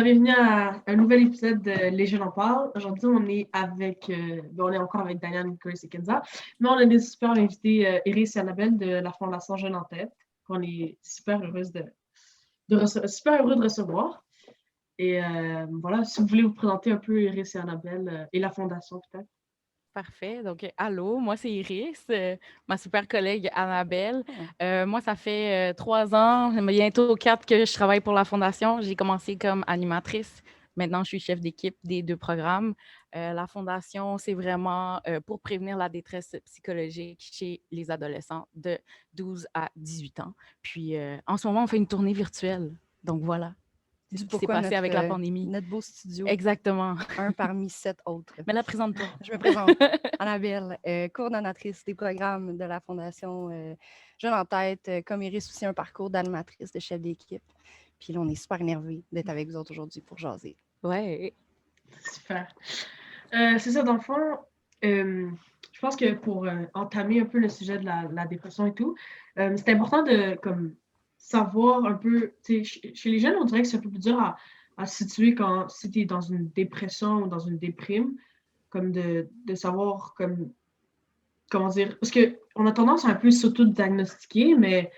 Bienvenue à un nouvel épisode de Les Jeunes en parlent. Aujourd'hui, on est avec, on est encore avec Diane, Chris et Kenza, mais on a des super invités, Iris et Annabelle de la Fondation Jeunes en tête, qu'on est super heureux de recevoir. Et voilà, si vous voulez vous présenter un peu Iris et Annabelle et la Fondation peut-être. Parfait. Donc, allô, moi, c'est Iris, ma super collègue Annabelle. Moi, ça fait 3 ans, bientôt 4 que je travaille pour la Fondation. J'ai commencé comme animatrice. Maintenant, je suis chef d'équipe des 2 programmes. La Fondation, c'est vraiment pour prévenir la détresse psychologique chez les adolescents de 12 à 18 ans. Puis, en ce moment, on fait une tournée virtuelle. Donc, voilà, c'est ce Du qui s'est pourquoi passé avec la notre, pandémie. notre beau studio, Exactement. un parmi 7 autres. Mais là, présente-toi. Je me présente, Annabelle, coordonnatrice des programmes de la Fondation Jeunes en tête, comme Iris aussi un parcours d'animatrice, de chef d'équipe. Puis là, on est super énervés d'être avec vous autres aujourd'hui pour jaser. Ouais. Super. C'est ça, dans le fond, je pense que pour entamer un peu le sujet de la dépression et tout, c'est important de comme, savoir un peu, chez les jeunes, on dirait que c'est un peu plus dur à se situer quand si tu es dans une dépression ou dans une déprime, comme de savoir comme, comment dire, parce qu'on a tendance à un peu s'auto-diagnostiquer, mais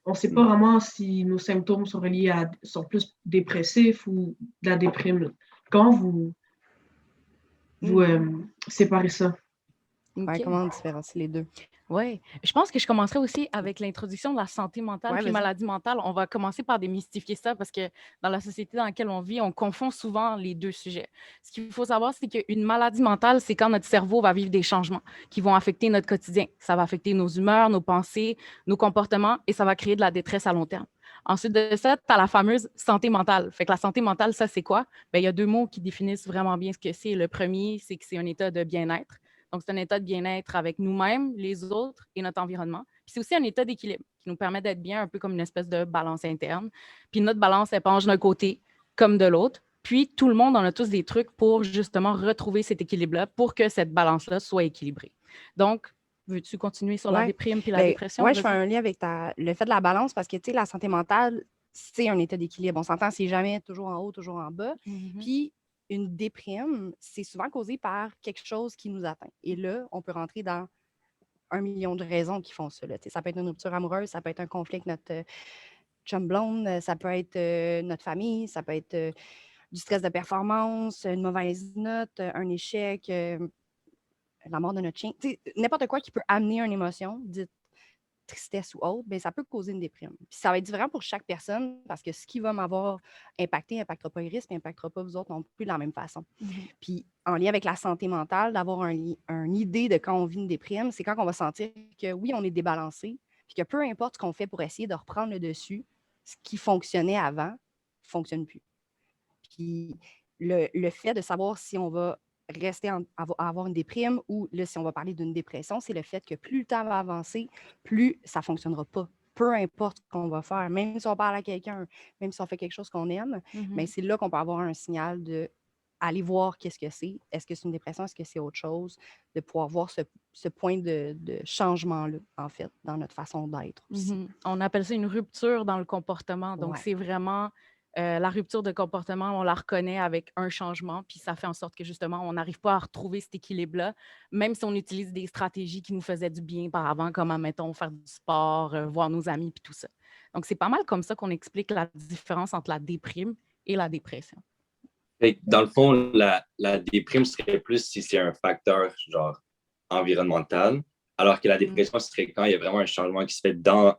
on ne sait pas vraiment si nos symptômes sont reliés sont plus dépressifs ou de la déprime. Comment vous séparez ça? Ouais, OK. comment on différencie les deux? Oui, je pense que je commencerai aussi avec l'introduction de la santé mentale Ouais, puis vas-y. maladie mentale. On va commencer par démystifier ça parce que dans la société dans laquelle on vit, on confond souvent les deux sujets. Ce qu'il faut savoir, c'est qu'une maladie mentale, c'est quand notre cerveau va vivre des changements qui vont affecter notre quotidien. Ça va affecter nos humeurs, nos pensées, nos comportements et ça va créer de la détresse à long terme. Ensuite de ça, tu as la fameuse santé mentale. Fait que la santé mentale, ça, c'est quoi? Bien, il y a 2 mots qui définissent vraiment bien ce que c'est. Le premier, c'est que c'est un état de bien-être. Donc, c'est un état de bien-être avec nous-mêmes, les autres et notre environnement. Puis c'est aussi un état d'équilibre qui nous permet d'être bien, un peu comme une espèce de balance interne. Puis notre balance, elle penche d'un côté comme de l'autre. Puis tout le monde, on a tous des trucs pour justement retrouver cet équilibre-là pour que cette balance-là soit équilibrée. Donc, veux-tu continuer sur la Ouais, déprime puis la ben, dépression? ouais, je fais Vas-y. un lien avec le fait de la balance parce que, tu sais, la santé mentale, c'est un état d'équilibre. On s'entend, c'est jamais toujours en haut, toujours en bas. Mhm. Puis, une déprime, c'est souvent causé par quelque chose qui nous atteint. Et là, on peut rentrer dans 1 million de raisons qui font ça. Là. Ça peut être une rupture amoureuse, ça peut être un conflit avec notre chum blonde, ça peut être notre famille, ça peut être du stress de performance, une mauvaise note, un échec, la mort de notre chien. N'importe quoi qui peut amener une émotion, dite tristesse ou autre, bien, ça peut causer une déprime. Puis ça va être différent pour chaque personne parce que ce qui va m'avoir impacté n'impactera pas Iris, mais n'impactera pas vous autres non plus de la même façon. Mhm. Puis en lien avec la santé mentale, d'avoir une idée de quand on vit une déprime, c'est quand on va sentir que oui, on est débalancé, puis que peu importe ce qu'on fait pour essayer de reprendre le dessus, ce qui fonctionnait avant ne fonctionne plus. Puis le fait de savoir si on va rester à avoir une déprime ou là, si on va parler d'une dépression, c'est le fait que plus le temps va avancer, plus ça ne fonctionnera pas. Peu importe ce qu'on va faire, même si on parle à quelqu'un, même si on fait quelque chose qu'on aime, mais Mhm. c'est là qu'on peut avoir un signal de aller voir qu'est-ce que c'est. Est-ce que c'est une dépression? Est-ce que c'est autre chose? De pouvoir voir ce point de changement-là, en fait, dans notre façon d'être aussi. Mhm. On appelle ça une rupture dans le comportement. Donc, Ouais. c'est vraiment la rupture de comportement, on la reconnaît avec un changement, puis ça fait en sorte que justement, on n'arrive pas à retrouver cet équilibre-là, même si on utilise des stratégies qui nous faisaient du bien par avant, comme, admettons, faire du sport, voir nos amis, puis tout ça. Donc, c'est pas mal comme ça qu'on explique la différence entre la déprime et la dépression. Fait que dans le fond, la déprime serait plus si c'est un facteur genre environnemental, alors que la Mm. dépression serait quand il y a vraiment un changement qui se fait dans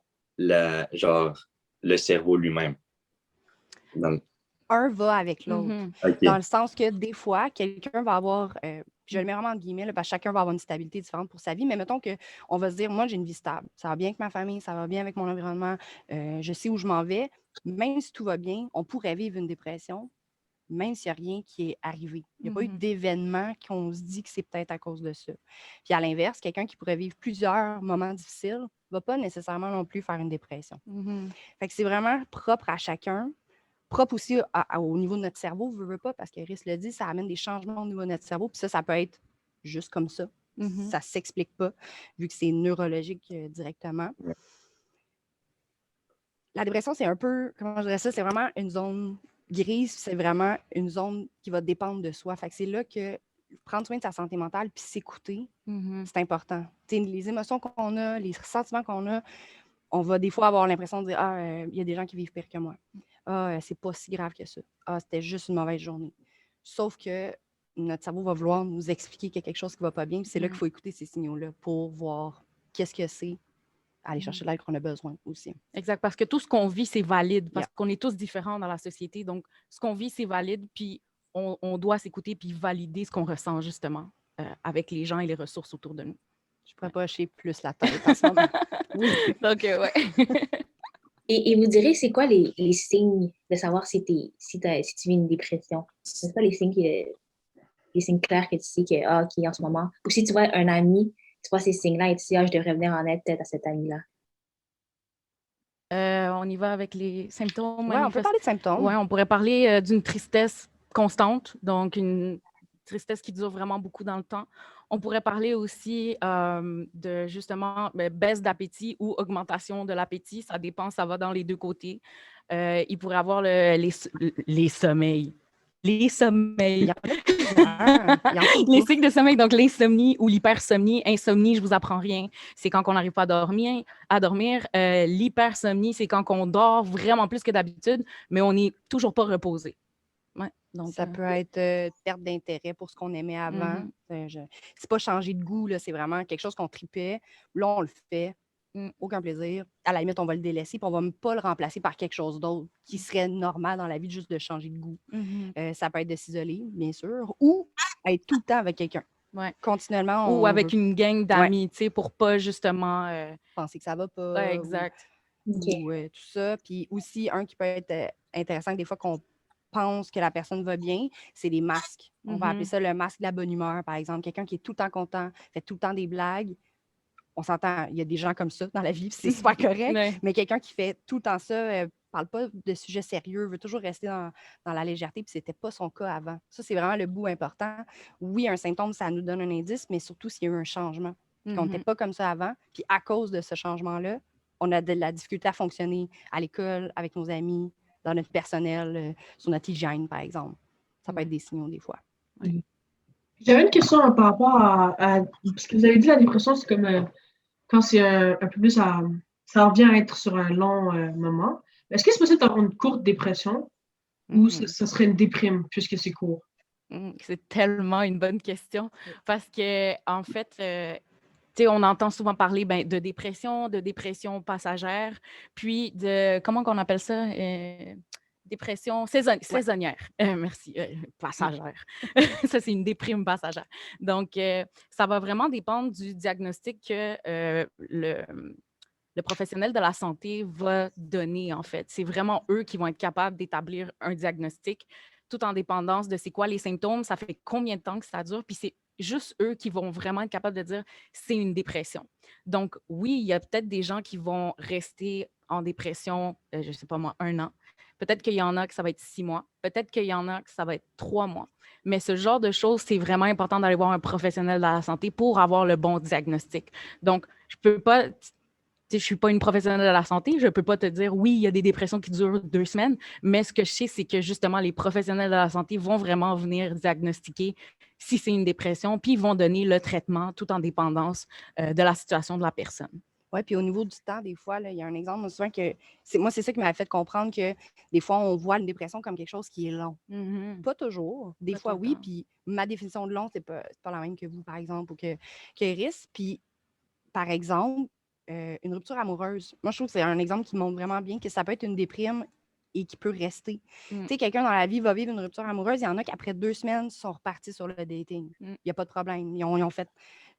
genre, le cerveau lui-même. Dans- Un va avec l'autre. Mhm. Dans OK. le sens que des fois, quelqu'un va avoir, puis je le mets vraiment entre guillemets, là, parce que chacun va avoir une stabilité différente pour sa vie, mais mettons qu'on va se dire, moi, j'ai une vie stable. Ça va bien avec ma famille, ça va bien avec mon environnement, je sais où je m'en vais. Même si tout va bien, on pourrait vivre une dépression, même s'il n'y a rien qui est arrivé. Il n'y a pas eu Mhm. d'événement qu'on se dit que c'est peut-être à cause de ça. Puis à l'inverse, quelqu'un qui pourrait vivre plusieurs moments difficiles ne va pas nécessairement non plus faire une dépression. Mhm. Fait que c'est vraiment propre à chacun, propre aussi au niveau de notre cerveau, veut pas, parce que Rhys le dit, ça amène des changements au niveau de notre cerveau, puis ça peut être juste comme ça. Mhm. Ça ne s'explique pas, vu que c'est neurologique directement. La dépression, c'est un peu, comment je dirais ça, c'est vraiment une zone grise, c'est vraiment une zone qui va dépendre de soi. Fait que c'est là que prendre soin de sa santé mentale puis s'écouter, c'est important. T'sais, les émotions qu'on a, les sentiments qu'on a, on va des fois avoir l'impression de dire ah, il y a des gens qui vivent pire que moi. Ah, c'est pas si grave que ça. Ah, c'était juste une mauvaise journée. Sauf que notre cerveau va vouloir nous expliquer qu'il y a quelque chose qui va pas bien. Puis c'est là qu'il faut écouter ces signaux-là pour voir qu'est-ce que c'est, aller chercher l'aide qu'on a besoin aussi. Exact, parce que tout ce qu'on vit, c'est valide, parce Yeah. qu'on est tous différents dans la société. Donc, ce qu'on vit, c'est valide, puis on doit s'écouter puis valider ce qu'on ressent, justement, avec les gens et les ressources autour de nous. Je pourrais pas hocher plus la tête en ce moment. Oui. Donc, ouais. Et vous direz, c'est quoi les signes de savoir si tu vis une dépression? C'est quoi les signes clairs que tu sais que, ah, OK, en ce moment? Ou si tu vois un ami, tu vois ces signes-là et tu dis, ah, je devrais venir en aide peut-être à cet ami-là. On y va avec les symptômes. Ouais, on peut parler de symptômes. Ouais, on pourrait parler d'une tristesse constante, donc une tristesse qui dure vraiment beaucoup dans le temps. On pourrait parler aussi de justement baisse d'appétit ou augmentation de l'appétit. Ça dépend, ça va dans les deux côtés. Il pourrait avoir les sommeils. Les sommeils. Il y en a plusieurs. Les cycles de sommeil, donc l'insomnie ou l'hypersomnie. Insomnie, je vous apprends rien, c'est quand on n'arrive pas à dormir. L'hypersomnie, c'est quand on dort vraiment plus que d'habitude, mais on n'est toujours pas reposé. Ouais, donc, ça peut être perte d'intérêt pour ce qu'on aimait avant. C'est pas changer de goût, là, c'est vraiment quelque chose qu'on tripait. Là, on le fait. Aucun plaisir. À la limite, on va le délaisser, puis on va même pas le remplacer par quelque chose d'autre qui serait normal dans la vie, juste de changer de goût. Ça peut être de s'isoler, bien sûr, ou être tout le temps avec quelqu'un. Ouais. Continuellement. Ou avec une gang d'amis, tu sais, pour pas justement... penser que ça va pas. Ouais, exact. Ou tout ça. Puis aussi, un qui peut être intéressant, des fois qu'on pense que la personne va bien, c'est les masques. On va appeler ça le masque de la bonne humeur, par exemple. Quelqu'un qui est tout le temps content, fait tout le temps des blagues. On s'entend, il y a des gens comme ça dans la vie, c'est super correct, mais quelqu'un qui fait tout le temps ça, parle pas de sujets sérieux, veut toujours rester dans la légèreté, puis c'était pas son cas avant. Ça, c'est vraiment le bout important. Oui, un symptôme, ça nous donne un indice, mais surtout s'il y a eu un changement. On n'était pas comme ça avant, puis à cause de ce changement-là, on a de la difficulté à fonctionner à l'école, avec nos amis, dans notre personnel, sur notre hygiène, par exemple. Ça peut être des signaux des fois. J'avais une question par rapport à parce que vous avez dit la dépression, c'est comme quand c'est un peu plus, ça revient à être sur un long moment. Est-ce que c'est possible d'avoir une courte dépression ou ce serait une déprime puisque c'est court? C'est tellement une bonne question parce que, en fait, on entend souvent parler de dépression passagère, puis de, comment qu'on appelle ça? Dépression saisonnière. Merci, passagère. Ça, c'est une déprime passagère. Donc, ça va vraiment dépendre du diagnostic que le professionnel de la santé va donner, en fait. C'est vraiment eux qui vont être capables d'établir un diagnostic, tout en dépendance de c'est quoi les symptômes, ça fait combien de temps que ça dure, puis c'est juste eux qui vont vraiment être capables de dire c'est une dépression. Donc, oui, il y a peut-être des gens qui vont rester en dépression, je ne sais pas moi, 1 an. Peut-être qu'il y en a que ça va être 6 mois. Peut-être qu'il y en a que ça va être 3 mois. Mais ce genre de choses, c'est vraiment important d'aller voir un professionnel de la santé pour avoir le bon diagnostic. Donc, je peux pas... Je ne suis pas une professionnelle de la santé, je ne peux pas te dire oui, il y a des dépressions qui durent 2 semaines, mais ce que je sais, c'est que justement, les professionnels de la santé vont vraiment venir diagnostiquer si c'est une dépression, puis ils vont donner le traitement tout en dépendance de la situation de la personne. Oui, puis au niveau du temps, des fois, là, il y a un exemple, moi, souvent que c'est ça qui m'a fait comprendre que des fois, on voit une dépression comme quelque chose qui est long. Pas toujours. Des fois, oui, puis ma définition de long, c'est pas la même que vous, par exemple, ou que Iris. Puis, par exemple, une rupture amoureuse. Moi, je trouve que c'est un exemple qui montre vraiment bien que ça peut être une déprime et qui peut rester. Tu sais, quelqu'un dans la vie va vivre une rupture amoureuse. Il y en a qui, après 2 semaines, sont repartis sur le dating. Il n'y a pas de problème. Ils ont fait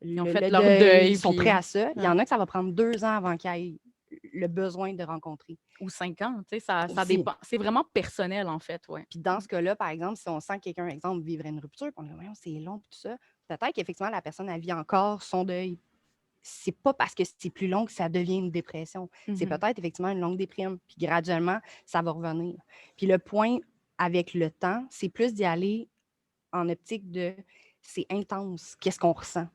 leur deuil. Ils sont prêts à ça. Il y en a que ça va prendre 2 ans avant qu'ils aient le besoin de rencontrer. Ou 5 ans, tu sais, ça dépend. C'est vraiment personnel, en fait, ouais. Puis dans ce cas-là, par exemple, si on sent que quelqu'un, exemple, vivrait une rupture, puis on dit « c'est long, puis tout ça », peut-être qu'effectivement, la personne, elle vit encore son deuil. C'est pas parce que c'est plus long que ça devient une dépression. C'est peut-être effectivement une longue déprime. Puis graduellement, ça va revenir. Puis le point avec le temps, c'est plus d'y aller en optique de c'est intense. Qu'est-ce qu'on ressent?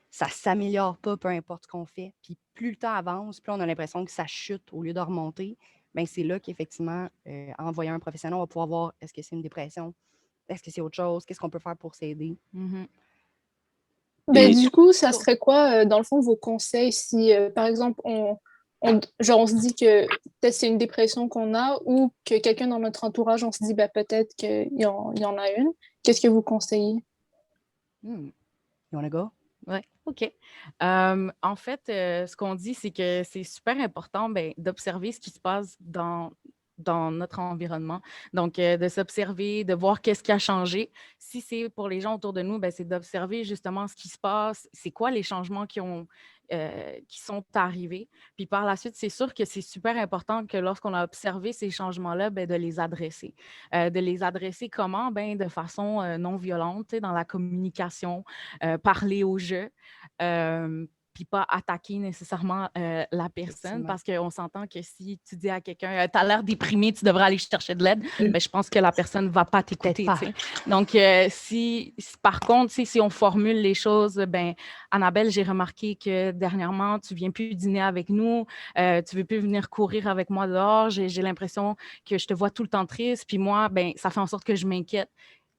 Ça ne s'améliore pas, peu importe ce qu'on fait. Puis plus le temps avance, plus on a l'impression que ça chute au lieu de remonter. bien, c'est là qu'effectivement, en voyant un professionnel, on va pouvoir voir est-ce que c'est une dépression, est-ce que c'est autre chose, qu'est-ce qu'on peut faire pour s'aider. Ben, Et du coup, ça serait quoi, dans le fond, vos conseils si, par exemple, genre, on se dit que peut-être c'est une dépression qu'on a ou que quelqu'un dans notre entourage, on se dit ben, peut-être qu'il y en a une. Qu'est-ce que vous conseillez? You wanna go? Oui, OK. En fait, ce qu'on dit, c'est que c'est super important d'observer ce qui se passe dans notre environnement. Donc, de s'observer, de voir qu'est-ce qui a changé. Si c'est pour les gens autour de nous, c'est d'observer justement ce qui se passe, c'est quoi les changements qui sont arrivés. Puis par la suite, c'est sûr que c'est super important que lorsqu'on a observé ces changements-là, de les adresser. De les adresser comment? De façon non violente, dans la communication, parler au jeu. Puis pas attaquer nécessairement la personne, parce qu'on s'entend que si tu dis à quelqu'un « tu as l'air déprimé, tu devrais aller chercher de l'aide », je pense que la personne ne va pas t'écouter. Donc, par contre, si on formule les choses, Annabelle, j'ai remarqué que dernièrement, tu ne viens plus dîner avec nous, tu ne veux plus venir courir avec moi dehors, j'ai l'impression que je te vois tout le temps triste, puis moi, ça fait en sorte que je m'inquiète.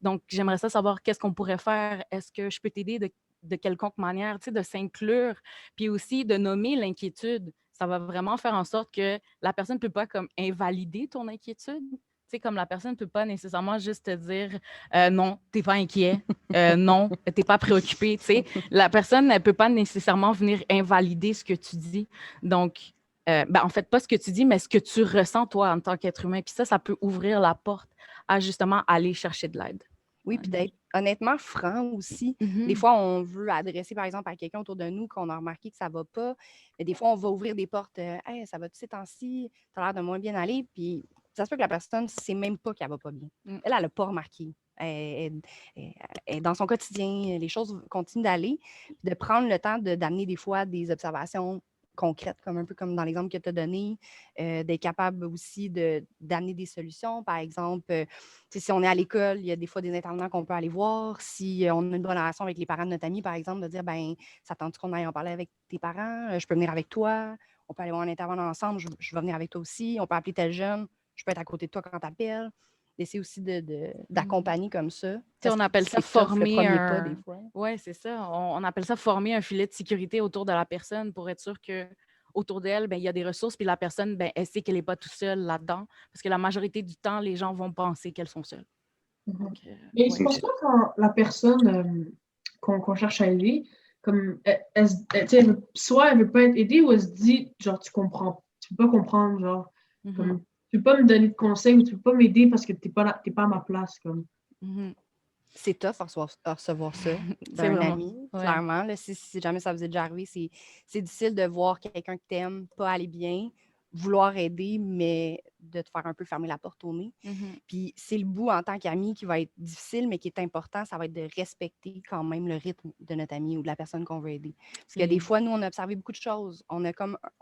Donc, j'aimerais savoir qu'est-ce qu'on pourrait faire. Est-ce que je peux t'aider de quelconque manière, de s'inclure, puis aussi de nommer l'inquiétude. Ça va vraiment faire en sorte que la personne ne peut pas comme invalider ton inquiétude. Comme la personne ne peut pas nécessairement juste te dire non, tu n'es pas inquiet, non, tu n'es pas préoccupé. La personne ne peut pas nécessairement venir invalider ce que tu dis. Donc, en fait, pas ce que tu dis, mais ce que tu ressens, toi, en tant qu'être humain. Puis ça peut ouvrir la porte à justement aller chercher de l'aide. Oui, puis d'être honnêtement franc aussi. Des fois, on veut adresser, par exemple, à quelqu'un autour de nous qu'on a remarqué que ça ne va pas. Mais des fois, on va ouvrir des portes. Hey, ça va-tu ces temps-ci? Tu as l'air de moins bien aller. Puis ça se peut que la personne ne sait même pas qu'elle ne va pas bien. Elle n'a pas remarqué. Elle est dans son quotidien. Les choses continuent d'aller. De prendre le temps d'amener des fois des observations concrètes, un peu comme dans l'exemple que tu as donné, d'être capable aussi d'amener des solutions. Par exemple, si on est à l'école, il y a des fois des intervenants qu'on peut aller voir. Si on a une bonne relation avec les parents de notre ami, par exemple, de dire, ça tente qu'on aille en parler avec tes parents, je peux venir avec toi, on peut aller voir un intervenant ensemble, je vais venir avec toi aussi, on peut appeler tel jeune, je peux être à côté de toi quand tu appelles. D'essayer aussi d'accompagner comme ça. On appelle ça former pas, des fois. Oui, c'est ça. On appelle ça former un filet de sécurité autour de la personne pour être sûr que autour d'elle, il y a des ressources, puis la personne, elle sait qu'elle n'est pas toute seule là-dedans, parce que la majorité du temps, les gens vont penser qu'elles sont seules. Donc, mais je pense pas quand la personne qu'on cherche à aider, comme soit elle veut pas être aidée, ou elle se dit, genre, tu peux pas comprendre, genre, comme, tu peux pas me donner de conseils, ou tu peux pas m'aider parce que t'es pas à ma place, comme. C'est tough à recevoir ça d'un ami, clairement. Là, si jamais ça vous est déjà arrivé, c'est difficile de voir quelqu'un que t'aimes pas aller bien, vouloir aider, mais de te faire un peu fermer la porte au nez. Puis c'est le bout en tant qu'ami qui va être difficile, mais qui est important, ça va être de respecter quand même le rythme de notre ami ou de la personne qu'on veut aider. Parce que des fois, nous, on a observé beaucoup de choses. On a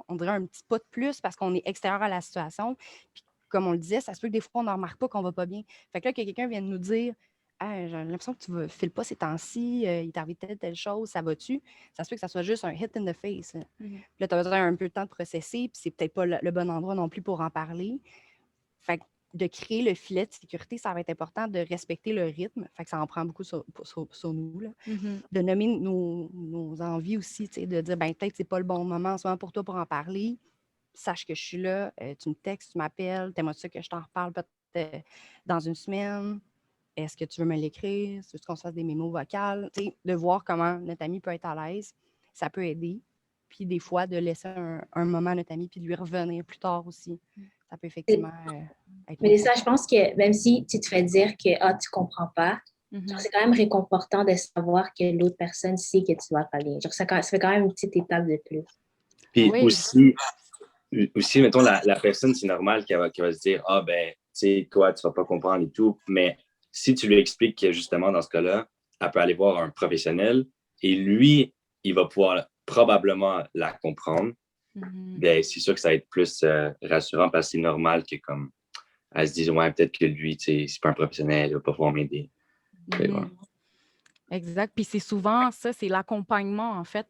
on dirait un petit pas de plus parce qu'on est extérieur à la situation. Puis comme on le disait, ça se peut que des fois, on ne remarque pas qu'on va pas bien. Fait que là, que quelqu'un vienne nous dire j'ai l'impression que tu ne files pas ces temps-ci, il t'arrive telle chose, ça va-tu? Ça se peut que ça soit juste un hit in the face. Puis là, tu as besoin un peu de temps de processer, puis c'est peut-être pas le bon endroit non plus pour en parler. Fait que de créer le filet de sécurité, ça va être important de respecter le rythme. Fait que ça en prend beaucoup sur nous. Là. De nommer nos envies aussi, de dire peut-être que c'est pas le bon moment en ce moment pour toi pour en parler. Sache que je suis là, tu me textes, tu m'appelles, t'aimerais ça que je t'en reparle peut-être dans une semaine. Est-ce que tu veux me l'écrire? Si tu veux qu'on se fasse des mémos vocales? De voir comment notre ami peut être à l'aise, ça peut aider. Puis des fois, de laisser un moment à notre ami puis de lui revenir plus tard aussi. Ça peut effectivement être... Mais ça, je pense que même si tu te fais dire que tu comprends pas, genre, c'est quand même réconfortant de savoir que l'autre personne sait que tu vas pas bien. Genre, ça fait quand même une petite étape de plus. Puis aussi, mettons, la personne, c'est normal qu'elle va se dire « tu sais, toi, tu vas pas comprendre et tout. » Mais si tu lui expliques que, justement, dans ce cas-là, elle peut aller voir un professionnel et lui, il va pouvoir probablement la comprendre. C'est sûr que ça va être plus rassurant parce que c'est normal que, comme, elle se dise « Ouais, peut-être que lui, tu sais, c'est pas un professionnel, il va pas pouvoir m'aider. » Exact. Puis c'est souvent ça, c'est l'accompagnement, en fait,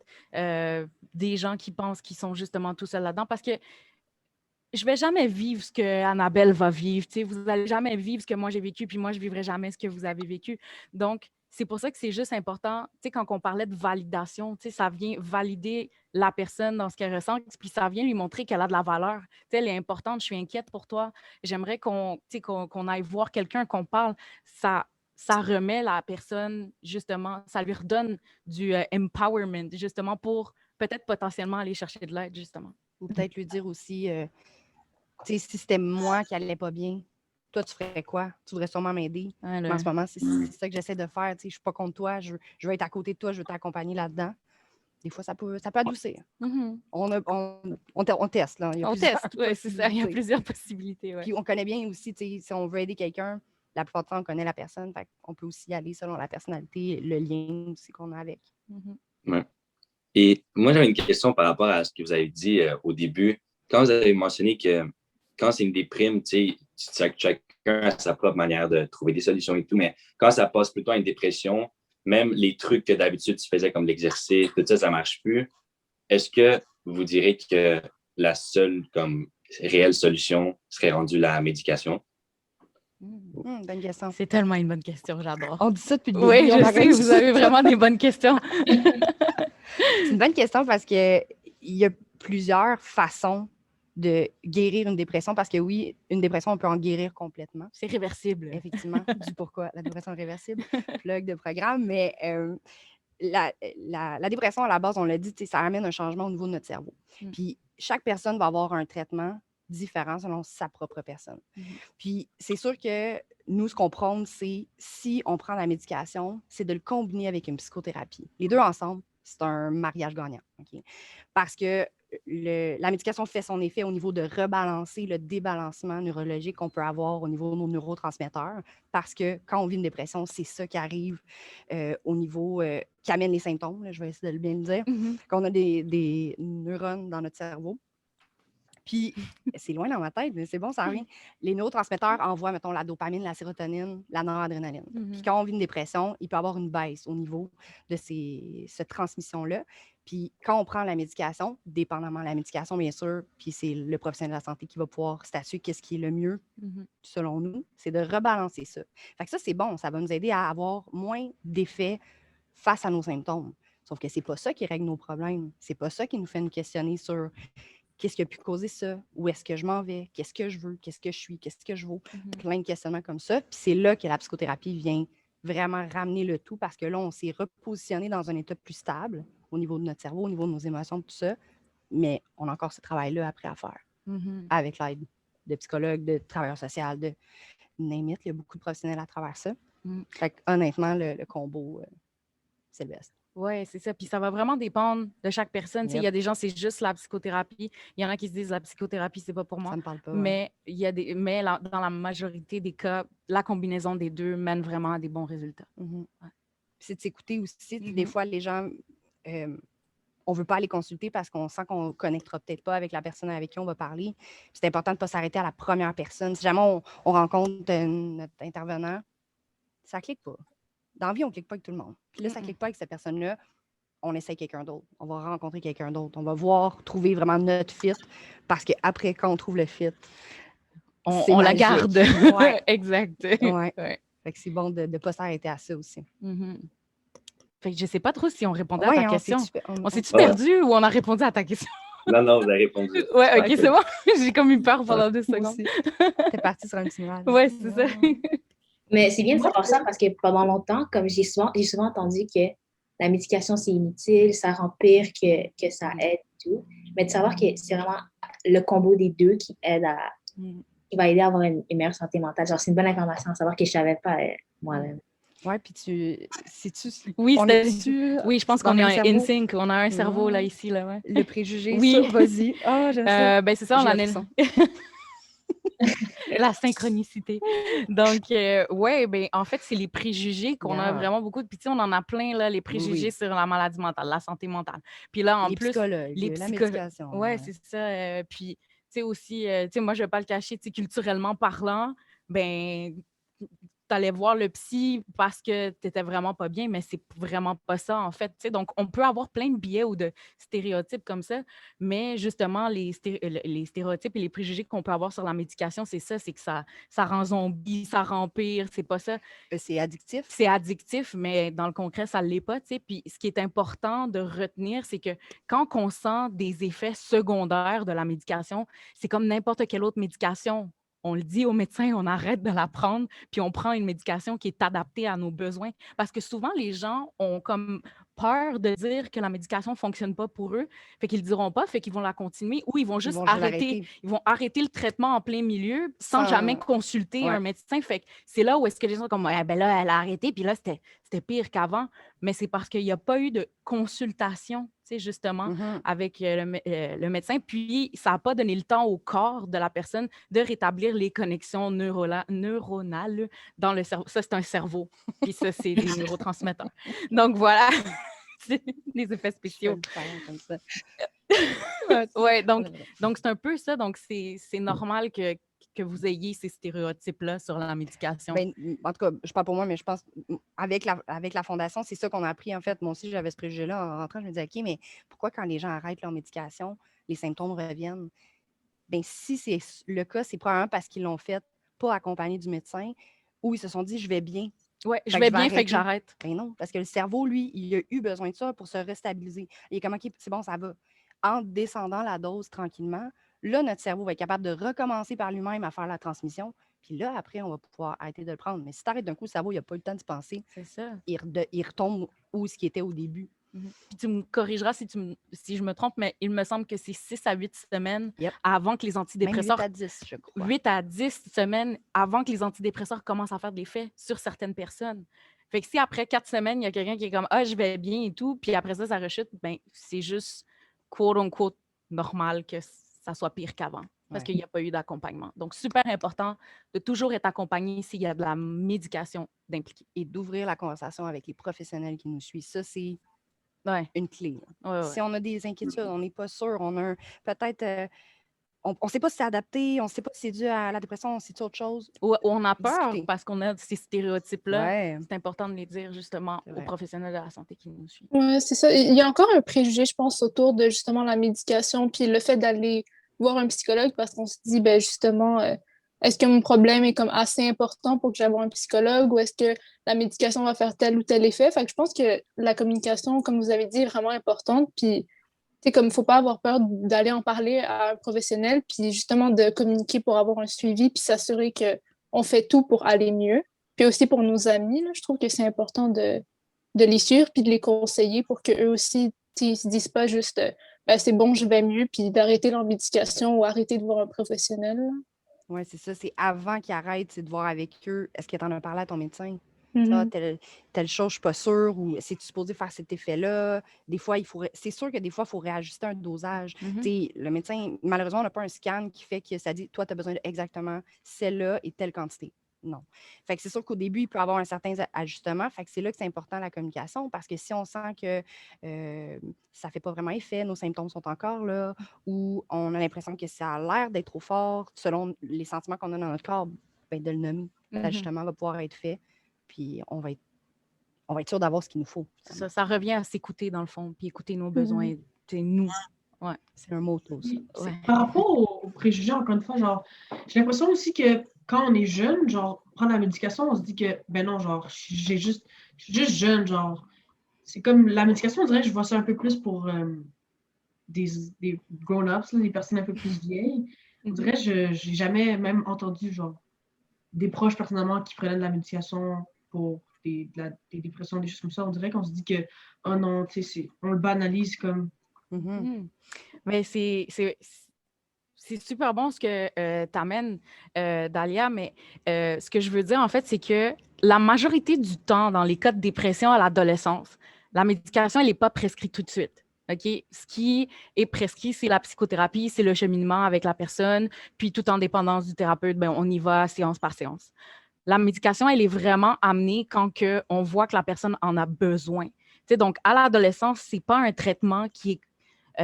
des gens qui pensent qu'ils sont justement tout seuls là-dedans. Parce que je vais jamais vivre ce que Annabelle va vivre. Tu sais, vous allez jamais vivre ce que moi j'ai vécu, puis moi je vivrai jamais ce que vous avez vécu. Donc, c'est pour ça que c'est juste important. Tu sais, quand on parlait de validation, tu sais, ça vient valider la personne dans ce qu'elle ressent, puis ça vient lui montrer qu'elle a de la valeur. Tu sais, elle est importante, je suis inquiète pour toi. J'aimerais qu'on, tu sais, qu'on aille voir quelqu'un, qu'on parle. Ça remet la personne, justement, ça lui redonne du empowerment, justement, pour peut-être potentiellement aller chercher de l'aide, justement. Ou peut-être lui dire aussi, tu sais, si c'était moi qui allait pas bien, toi, tu ferais quoi? Tu voudrais sûrement m'aider. Hein, Mais en ce moment, c'est ça que j'essaie de faire. Tu sais, je suis pas contre toi, je veux être à côté de toi, je veux t'accompagner là-dedans. Des fois, ça peut adoucir. Mhm. On teste, là. Il y a On plusieurs teste, oui, c'est ça. Il y a possibilités. plusieurs possibilités. Ouais. Puis on connaît bien aussi, tu sais, si on veut aider quelqu'un, la plupart du temps, on connaît la personne. Fait on peut aussi y aller selon la personnalité, le lien aussi qu'on a avec. Mhm. Ouais. Et moi, j'avais une question par rapport à ce que vous avez dit au début. Quand vous avez mentionné que quand c'est une déprime, tu sais, chacun a sa propre manière de trouver des solutions et tout, mais quand ça passe plutôt à une dépression, même les trucs que d'habitude tu faisais comme l'exercice, tout ça, ça marche plus. Est-ce que vous direz que la seule comme réelle solution serait rendue la médication? Bonne question. C'est tellement une bonne question, j'adore. On dit ça depuis le début. Oui, on je arrête sais, de vous ça. avez vraiment des bonnes questions. C'est une bonne question parce qu'il y a plusieurs façons de guérir une dépression parce que oui, une dépression, on peut en guérir complètement. C'est réversible. Effectivement, du pourquoi la dépression est réversible, plug de programme, mais la dépression, à la base, on l'a dit, ça amène un changement au niveau de notre cerveau. Puis chaque personne va avoir un traitement différent selon sa propre personne. Puis c'est sûr que nous, ce qu'on prône, c'est si on prend la médication, c'est de le combiner avec une psychothérapie. Les deux ensemble, c'est un mariage gagnant. Okay? Parce que la médication fait son effet au niveau de rebalancer le débalancement neurologique qu'on peut avoir au niveau de nos neurotransmetteurs. Parce que quand on vit une dépression, c'est ça qui arrive au niveau qui amène les symptômes. Là, je vais essayer de bien le dire. Quand on a des neurones dans notre cerveau. Puis, c'est loin dans ma tête, mais c'est bon, ça revient. Les neurotransmetteurs envoient, mettons, la dopamine, la sérotonine, la noradrénaline. Puis quand on vit une dépression, il peut y avoir une baisse au niveau de cette transmission-là. Puis quand on prend la médication, dépendamment de la médication, bien sûr, puis c'est le professionnel de la santé qui va pouvoir statuer qu'est-ce qui est le mieux, selon nous, c'est de rebalancer ça. Fait que ça, c'est bon, ça va nous aider à avoir moins d'effets face à nos symptômes. Sauf que c'est pas ça qui règle nos problèmes. C'est pas ça qui nous fait nous questionner sur qu'est-ce qui a pu causer ça? Où est-ce que je m'en vais? Qu'est-ce que je veux? Qu'est-ce que je suis? Qu'est-ce que je vaux? Plein de questionnements comme ça. Puis c'est là que la psychothérapie vient vraiment ramener le tout parce que là, on s'est repositionné dans un état plus stable au niveau de notre cerveau, au niveau de nos émotions, tout ça. Mais on a encore ce travail-là après à faire avec l'aide de psychologues, de travailleurs sociaux, de name it. Il y a beaucoup de professionnels à travers ça. Fait que, honnêtement, le combo, c'est le best. Oui, c'est ça. Puis ça va vraiment dépendre de chaque personne. Il y a des gens, c'est juste la psychothérapie. Il y en a qui se disent la psychothérapie, c'est pas pour moi. Ça me parle pas. Mais dans la majorité des cas, la combinaison des deux mène vraiment à des bons résultats. C'est de s'écouter aussi. Des fois, les gens, on ne veut pas aller consulter parce qu'on sent qu'on ne connectera peut-être pas avec la personne avec qui on va parler. Puis c'est important de ne pas s'arrêter à la première personne. Si jamais on rencontre notre intervenant, ça ne clique pas. Dans la vie, on ne clique pas avec tout le monde. Puis là, ça ne clique pas avec cette personne-là, on essaie quelqu'un d'autre. On va rencontrer quelqu'un d'autre. On va trouver vraiment notre fit. Parce qu'après, quand on trouve le fit, on la garde. Ouais. Exact. Ouais. Fait que c'est bon de ne pas s'arrêter à ça aussi. Fait que je ne sais pas trop si on répondait à ta question. On s'est-tu Ouais. perdu ou on a répondu à ta question? Non, vous avez répondu. Ouais, ok, c'est bon. J'ai comme eu peur pendant 2 secondes. T'es parti sur un petit nuage. Ouais, c'est ça. Mais c'est bien de savoir ça parce que pendant longtemps, comme j'ai souvent entendu que la médication, c'est inutile, ça rend pire que ça aide et tout. Mais de savoir que c'est vraiment le combo des deux qui aide qui va aider à avoir une meilleure santé mentale. Genre, c'est une bonne information à savoir que je ne savais pas moi-même. Ouais, puis Oui, je pense qu'on est en in-sync. On a un cerveau là, ici. Là, ouais. Le préjugé, oui. ça, vas-y. Ah, j'aime ça. Ben, c'est ça, on en est. La synchronicité. Donc, ouais, ben, en fait, c'est les préjugés qu'on a vraiment beaucoup. Puis, tu sais, on en a plein, là, les préjugés sur la maladie mentale, la santé mentale. Puis là, en plus, la médication. Ouais, c'est ça. Puis, tu sais, aussi, tu sais, moi, je ne vais pas le cacher, tu sais, culturellement parlant, ben, tu allais voir le psy parce que tu n'étais vraiment pas bien, mais c'est vraiment pas ça, en fait. Tu sais. Donc, on peut avoir plein de biais ou de stéréotypes comme ça, mais justement, les stéréotypes et les préjugés qu'on peut avoir sur la médication, c'est ça, c'est que ça rend zombie, ça rend pire, c'est pas ça. C'est addictif. C'est addictif, mais dans le concret, ça ne l'est pas. Tu sais. Puis ce qui est important de retenir, c'est que quand on sent des effets secondaires de la médication, c'est comme n'importe quelle autre médication. On le dit aux médecins, on arrête de la prendre, puis on prend une médication qui est adaptée à nos besoins. Parce que souvent, les gens ont comme peur de dire que la médication ne fonctionne pas pour eux, fait qu'ils ne le diront pas, fait qu'ils vont la continuer ou ils vont Ils juste vont juste arrêter. l'arrêter. Ils vont arrêter le traitement en plein milieu sans Sans- jamais consulter Ouais. un médecin. Fait que c'est là où est-ce que les gens sont comme, ben là, elle a arrêté, puis là, c'était pire qu'avant. Mais c'est parce qu'il n'y a pas eu de consultation, tu sais, justement, Mhm. avec le médecin. Puis, ça n'a pas donné le temps au corps de la personne de rétablir les connexions neuronales dans le cerveau. Ça, c'est un cerveau. Puis ça, c'est des neurotransmetteurs. Donc, voilà. C'est des effets Je fais spéciaux. le faire comme ça. Ouais, donc c'est un peu ça. Donc, c'est normal que vous ayez ces stéréotypes-là sur la médication. Ben, en tout cas, je parle pour moi, mais je pense avec la fondation, c'est ça qu'on a appris en fait. Moi aussi, j'avais ce préjugé-là en rentrant. Je me disais, OK, mais pourquoi quand les gens arrêtent leur médication, les symptômes reviennent? Ben, si c'est le cas, c'est probablement parce qu'ils l'ont fait pas accompagné du médecin ou ils se sont dit, je vais bien. Ouais, je Fait que vais je vais bien, fait que arrêter. j'arrête. Ben non, parce que le cerveau, lui, il a eu besoin de ça pour se restabiliser. Il est comme, OK, c'est bon, ça va. En descendant la dose tranquillement, là, notre cerveau va être capable de recommencer par lui-même à faire la transmission. Puis là, après, on va pouvoir arrêter de le prendre. Mais si tu arrêtes d'un coup, le cerveau, il n'a pas eu le temps d'y penser. C'est ça. Il retombe où ce qui était au début. Puis tu me corrigeras si je me trompe, mais il me semble que c'est 6 à 8 semaines Yep. avant que les Même 8 antidépresseurs... à 10, je crois. 8 à 10 semaines avant que les antidépresseurs commencent à faire de l'effet sur certaines personnes. Fait que si après 4 semaines, il y a quelqu'un qui est comme « Ah, je vais bien et tout », puis après ça rechute, ben c'est juste quote-unquote normal que ça soit pire qu'avant parce Ouais. qu'il n'y a pas eu d'accompagnement. Donc, super important de toujours être accompagné s'il y a de la médication d'impliquer. Et d'ouvrir la conversation avec les professionnels qui nous suivent. Ça, c'est Ouais, une clé. ouais, Si ouais. on a des inquiétudes, on n'est pas sûr, on a peut-être... on ne sait pas si c'est adapté, on ne sait pas si c'est dû à la dépression, si c'est autre chose. Ou on a peur Discuter. parce qu'on a ces stéréotypes-là. Ouais, C'est important de les dire justement c'est aux vrai. professionnels de la santé qui nous suivent. Ouais, c'est ça. Il y a encore un préjugé, je pense, autour de justement la médication, puis le fait d'aller voir un psychologue parce qu'on se dit, ben justement, est-ce que mon problème est comme assez important pour que j'aille voir un psychologue ou est-ce que la médication va faire tel ou tel effet? Fait que je pense que la communication, comme vous avez dit, est vraiment importante. Puis, tu sais, comme il ne faut pas avoir peur d'aller en parler à un professionnel, puis justement de communiquer pour avoir un suivi, puis s'assurer qu'on fait tout pour aller mieux. Puis aussi pour nos amis, là, je trouve que c'est important de les suivre puis de les conseiller pour qu'eux aussi ils se disent pas juste ben, c'est bon, je vais mieux, puis d'arrêter leur médication ou arrêter de voir un professionnel. Oui, c'est ça. C'est avant qu'ils arrêtent, c'est de voir avec eux. Est-ce que tu en as parlé à ton médecin? Mhm. Telle chose, je suis pas sûre, ou c'est-tu supposé faire cet effet-là? Des fois, c'est sûr que des fois, il faut réajuster un dosage. Mhm. Tu sais, le médecin, malheureusement, on n'a pas un scan qui fait que ça dit, toi, tu as besoin exactement celle-là et telle quantité. Non. Fait que c'est sûr qu'au début, il peut y avoir un certain ajustement. Fait que c'est là que c'est important la communication parce que si on sent que ça ne fait pas vraiment effet, nos symptômes sont encore là, ou on a l'impression que ça a l'air d'être trop fort selon les sentiments qu'on a dans notre corps, ben, de le nommer. Mhm. L'ajustement va pouvoir être fait, puis on va être sûr d'avoir ce qu'il nous faut. Ça revient à s'écouter dans le fond, puis écouter nos besoins. C'est nous. Ouais. C'est un mot aussi. Puis, Ouais. par rapport aux préjugés, encore une fois, genre, j'ai l'impression aussi que quand on est jeune, genre, prendre la médication, on se dit que, ben non, genre, je suis juste jeune, genre. C'est comme la médication, on dirait que je vois ça un peu plus pour des grown-ups, là, des personnes un peu plus vieilles. On dirait que j'ai jamais même entendu, genre, des proches personnellement qui prenaient de la médication pour des dépressions, des choses comme ça. On dirait qu'on se dit que, oh non, tu sais, on le banalise comme. Mhm. Mais c'est super bon ce que tu amènes, Dalia, mais ce que je veux dire, en fait, c'est que la majorité du temps, dans les cas de dépression à l'adolescence, la médication, elle n'est pas prescrite tout de suite. OK? Ce qui est prescrit, c'est la psychothérapie, c'est le cheminement avec la personne, puis tout en dépendance du thérapeute, ben, on y va séance par séance. La médication, elle est vraiment amenée quand on voit que la personne en a besoin. T'sais, donc, à l'adolescence, ce n'est pas un traitement qui est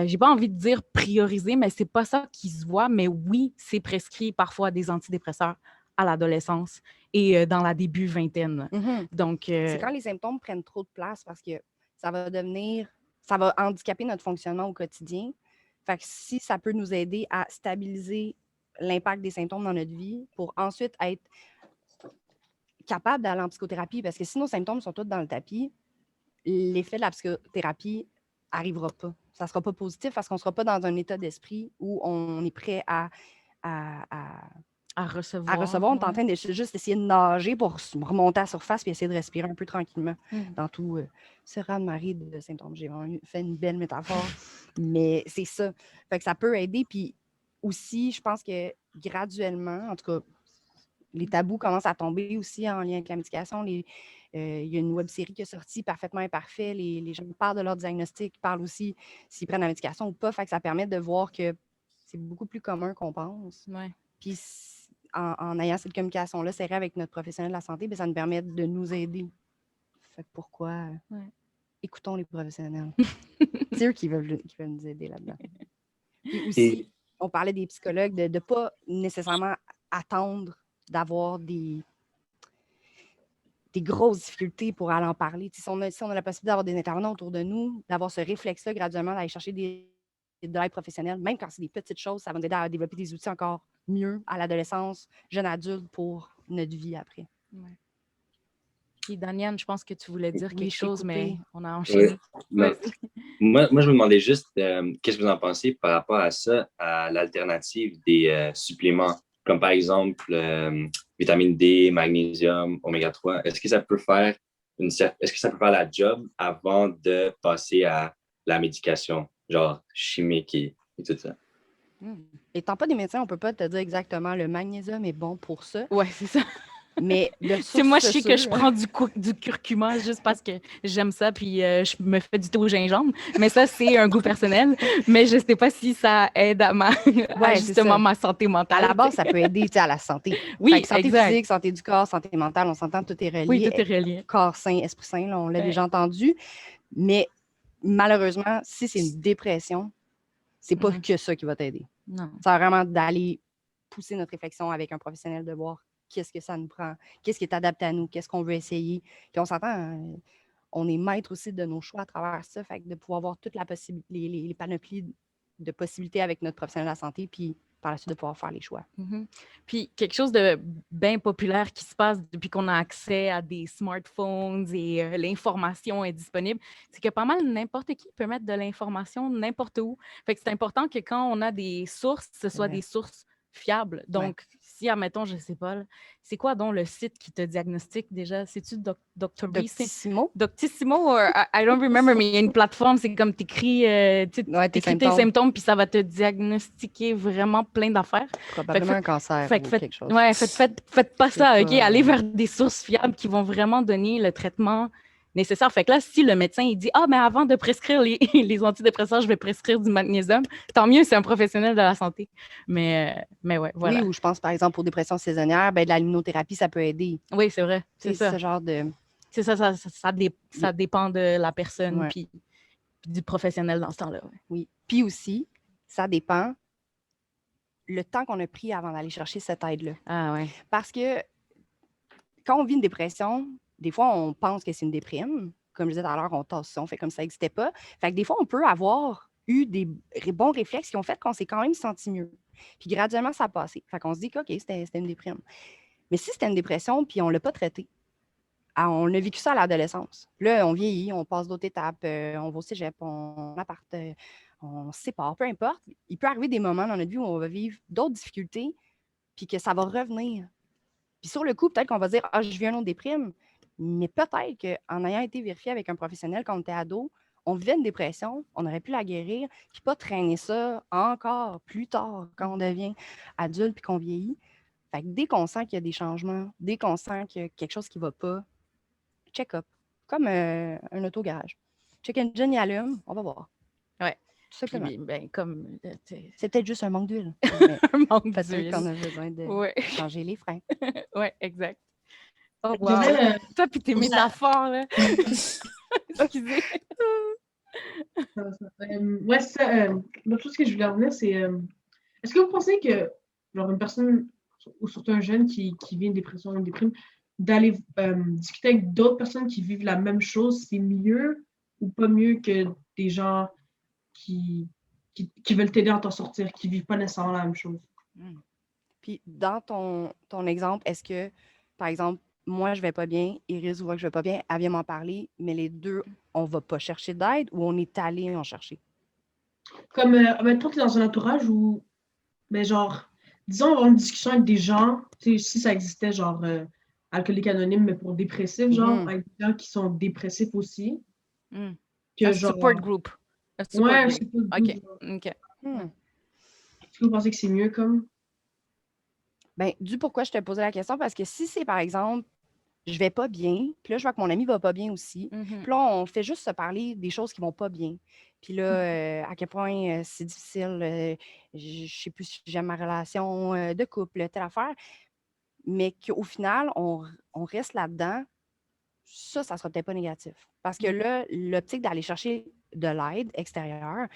j'ai pas envie de dire prioriser, mais c'est pas ça qui se voit. Mais oui, c'est prescrit parfois des antidépresseurs à l'adolescence et dans la début vingtaine. Donc, C'est quand les symptômes prennent trop de place parce que ça va handicaper notre fonctionnement au quotidien. Fait que si ça peut nous aider à stabiliser l'impact des symptômes dans notre vie pour ensuite être capable d'aller en psychothérapie, parce que si nos symptômes sont tous dans le tapis, l'effet de la psychothérapie n'arrivera pas. Ça ne sera pas positif parce qu'on ne sera pas dans un état d'esprit où on est prêt à recevoir. On est en train de juste essayer de nager pour remonter à la surface et essayer de respirer un peu tranquillement dans tout ce raz-de-marée de symptômes. J'ai vraiment fait une belle métaphore, mais c'est ça. Fait que ça peut aider. Puis aussi, je pense que graduellement, en tout cas, les tabous commencent à tomber aussi en lien avec la médication. Il y a une web-série qui est sortie, Parfaitement imparfait. Les gens parlent de leur diagnostic, parlent aussi s'ils prennent la médication ou pas. Fait que ça permet de voir que c'est beaucoup plus commun qu'on pense. Ouais. Puis en ayant cette communication-là serrée avec notre professionnel de la santé, bien, ça nous permet de nous aider. Fait que pourquoi écoutons les professionnels? C'est eux qui veulent nous aider là-dedans. Puis aussi, on parlait des psychologues, de ne pas nécessairement attendre d'avoir des grosses difficultés pour aller en parler. Si on a la possibilité d'avoir des intervenants autour de nous, d'avoir ce réflexe-là graduellement, d'aller chercher de l'aide professionnelle, même quand c'est des petites choses, ça va nous aider à développer des outils encore mieux à l'adolescence, jeune adulte, pour notre vie après. Ouais. Puis Daniane, je pense que tu voulais dire quelque chose, mais on a enchaîné. Ouais. Moi, je me demandais juste, qu'est-ce que vous en pensez par rapport à ça, à l'alternative des suppléments, comme par exemple vitamine D, magnésium, oméga 3. Est-ce que ça peut faire la job avant de passer à la médication, genre chimique et tout ça? Étant pas des médecins, on ne peut pas te dire exactement le magnésium est bon pour ça. Ouais, c'est ça. Mais c'est moi, je sais que je prends du curcuma juste parce que j'aime ça, puis je me fais du thé au gingembre. Mais ça, c'est un goût personnel. Mais je ne sais pas si ça aide à justement ma santé mentale. À la base, ça peut aider à la santé. Oui, santé physique, santé du corps, santé mentale, on s'entend, tout est relié. Oui, tout est relié. Corps sain, esprit sain, là, on l'a déjà entendu. Mais malheureusement, si c'est une dépression, c'est pas que ça qui va t'aider. Non. C'est vraiment d'aller pousser notre réflexion avec un professionnel, de voir qu'est-ce que ça nous prend, qu'est-ce qui est adapté à nous, qu'est-ce qu'on veut essayer. Puis on s'entend, on est maître aussi de nos choix à travers ça, fait que de pouvoir voir toute les panoplies de possibilités avec notre professionnel de la santé, puis par la suite de pouvoir faire les choix. Puis quelque chose de bien populaire qui se passe depuis qu'on a accès à des smartphones et l'information est disponible, c'est que pas mal n'importe qui peut mettre de l'information n'importe où. Fait que c'est important que quand on a des sources, ce soit des sources fiables. Donc, si, admettons, je ne sais pas, c'est quoi donc le site qui te diagnostique déjà? C'est-tu Dr. Doctissimo? Doctissimo, I don't remember, mais il y a une plateforme, c'est comme t'écris tes symptômes, puis ça va te diagnostiquer vraiment plein d'affaires. Probablement un cancer ou quelque chose. Ouais, faites pas ça, OK? Allez vers des sources fiables qui vont vraiment donner le traitement nécessaire. Fait que là, si le médecin il dit « Ah, mais avant de prescrire les antidépresseurs, je vais prescrire du magnésium », tant mieux, c'est un professionnel de la santé. Mais ouais, voilà. Oui, ou je pense, par exemple, pour dépression saisonnière, ben, de la luminothérapie, ça peut aider. Oui, c'est vrai. C'est ça. Ce genre de... C'est ça, ça dépend de la personne puis du professionnel dans ce temps-là. Ouais. Oui. Puis aussi, ça dépend le temps qu'on a pris avant d'aller chercher cette aide-là. Ah ouais. Parce que quand on vit une dépression, des fois, on pense que c'est une déprime. Comme je disais tout à l'heure, on tasse ça, on fait comme ça n'existait pas. Fait que des fois, on peut avoir eu des bons réflexes qui ont fait qu'on s'est quand même senti mieux. Puis graduellement, ça a passé. Fait qu'on se dit que, OK, c'était une déprime. Mais si c'était une dépression, puis on ne l'a pas traité, on a vécu ça à l'adolescence. Là, on vieillit, on passe d'autres étapes, on va au cégep, on apparte, on se sépare, peu importe. Il peut arriver des moments dans notre vie où on va vivre d'autres difficultés, puis que ça va revenir. Puis sur le coup, peut-être qu'on va dire « Ah, je vis un autre déprime », mais peut-être qu'en ayant été vérifié avec un professionnel quand on était ado, on vivait une dépression, on aurait pu la guérir, puis pas traîner ça encore plus tard quand on devient adulte puis qu'on vieillit. Fait que dès qu'on sent qu'il y a des changements, dès qu'on sent qu'il y a quelque chose qui ne va pas, check-up, comme un auto-garage. Check engine, il allume, on va voir. Ouais. Tout simplement. Puis, ben, comme, c'est peut-être juste un manque d'huile. un manque d'huile. Peut-être qu'on a besoin de changer les freins. Oui, exact. Oh, wow. Toi, puis tes métaphores, là. Excusez. Ouais, c'est ça. L'autre chose que je voulais revenir, c'est est-ce que vous pensez que genre, une personne ou surtout un jeune qui vit une dépression ou une déprime, d'aller discuter avec d'autres personnes qui vivent la même chose, c'est mieux ou pas mieux que des gens qui veulent t'aider à t'en sortir, qui vivent pas nécessairement la même chose. Puis, dans ton exemple, est-ce que, par exemple, moi, je vais pas bien, Iris voit que je vais pas bien, elle vient m'en parler, mais les deux, on va pas chercher d'aide ou on est allé en chercher? Comme, mettons que tu es dans un entourage où, mais genre, disons, avoir une discussion avec des gens, tu sais, si ça existait, genre, alcoolique anonyme, mais pour dépressif, genre, avec des gens qui sont dépressifs aussi, que Un genre... support group. Un support Ouais, un group. support OK. group, genre. OK. Est-ce que vous pensez que c'est mieux comme? Ben, du pourquoi je te posais la question, parce que si c'est, par exemple, je vais pas bien, puis là, je vois que mon ami va pas bien aussi, puis là, on fait juste se parler des choses qui vont pas bien. Puis là, à quel point c'est difficile, je sais plus si j'aime ma relation de couple, telle affaire, mais qu'au final, on reste là-dedans, ça sera peut-être pas négatif. Parce que là, l'optique d'aller chercher de l'aide extérieure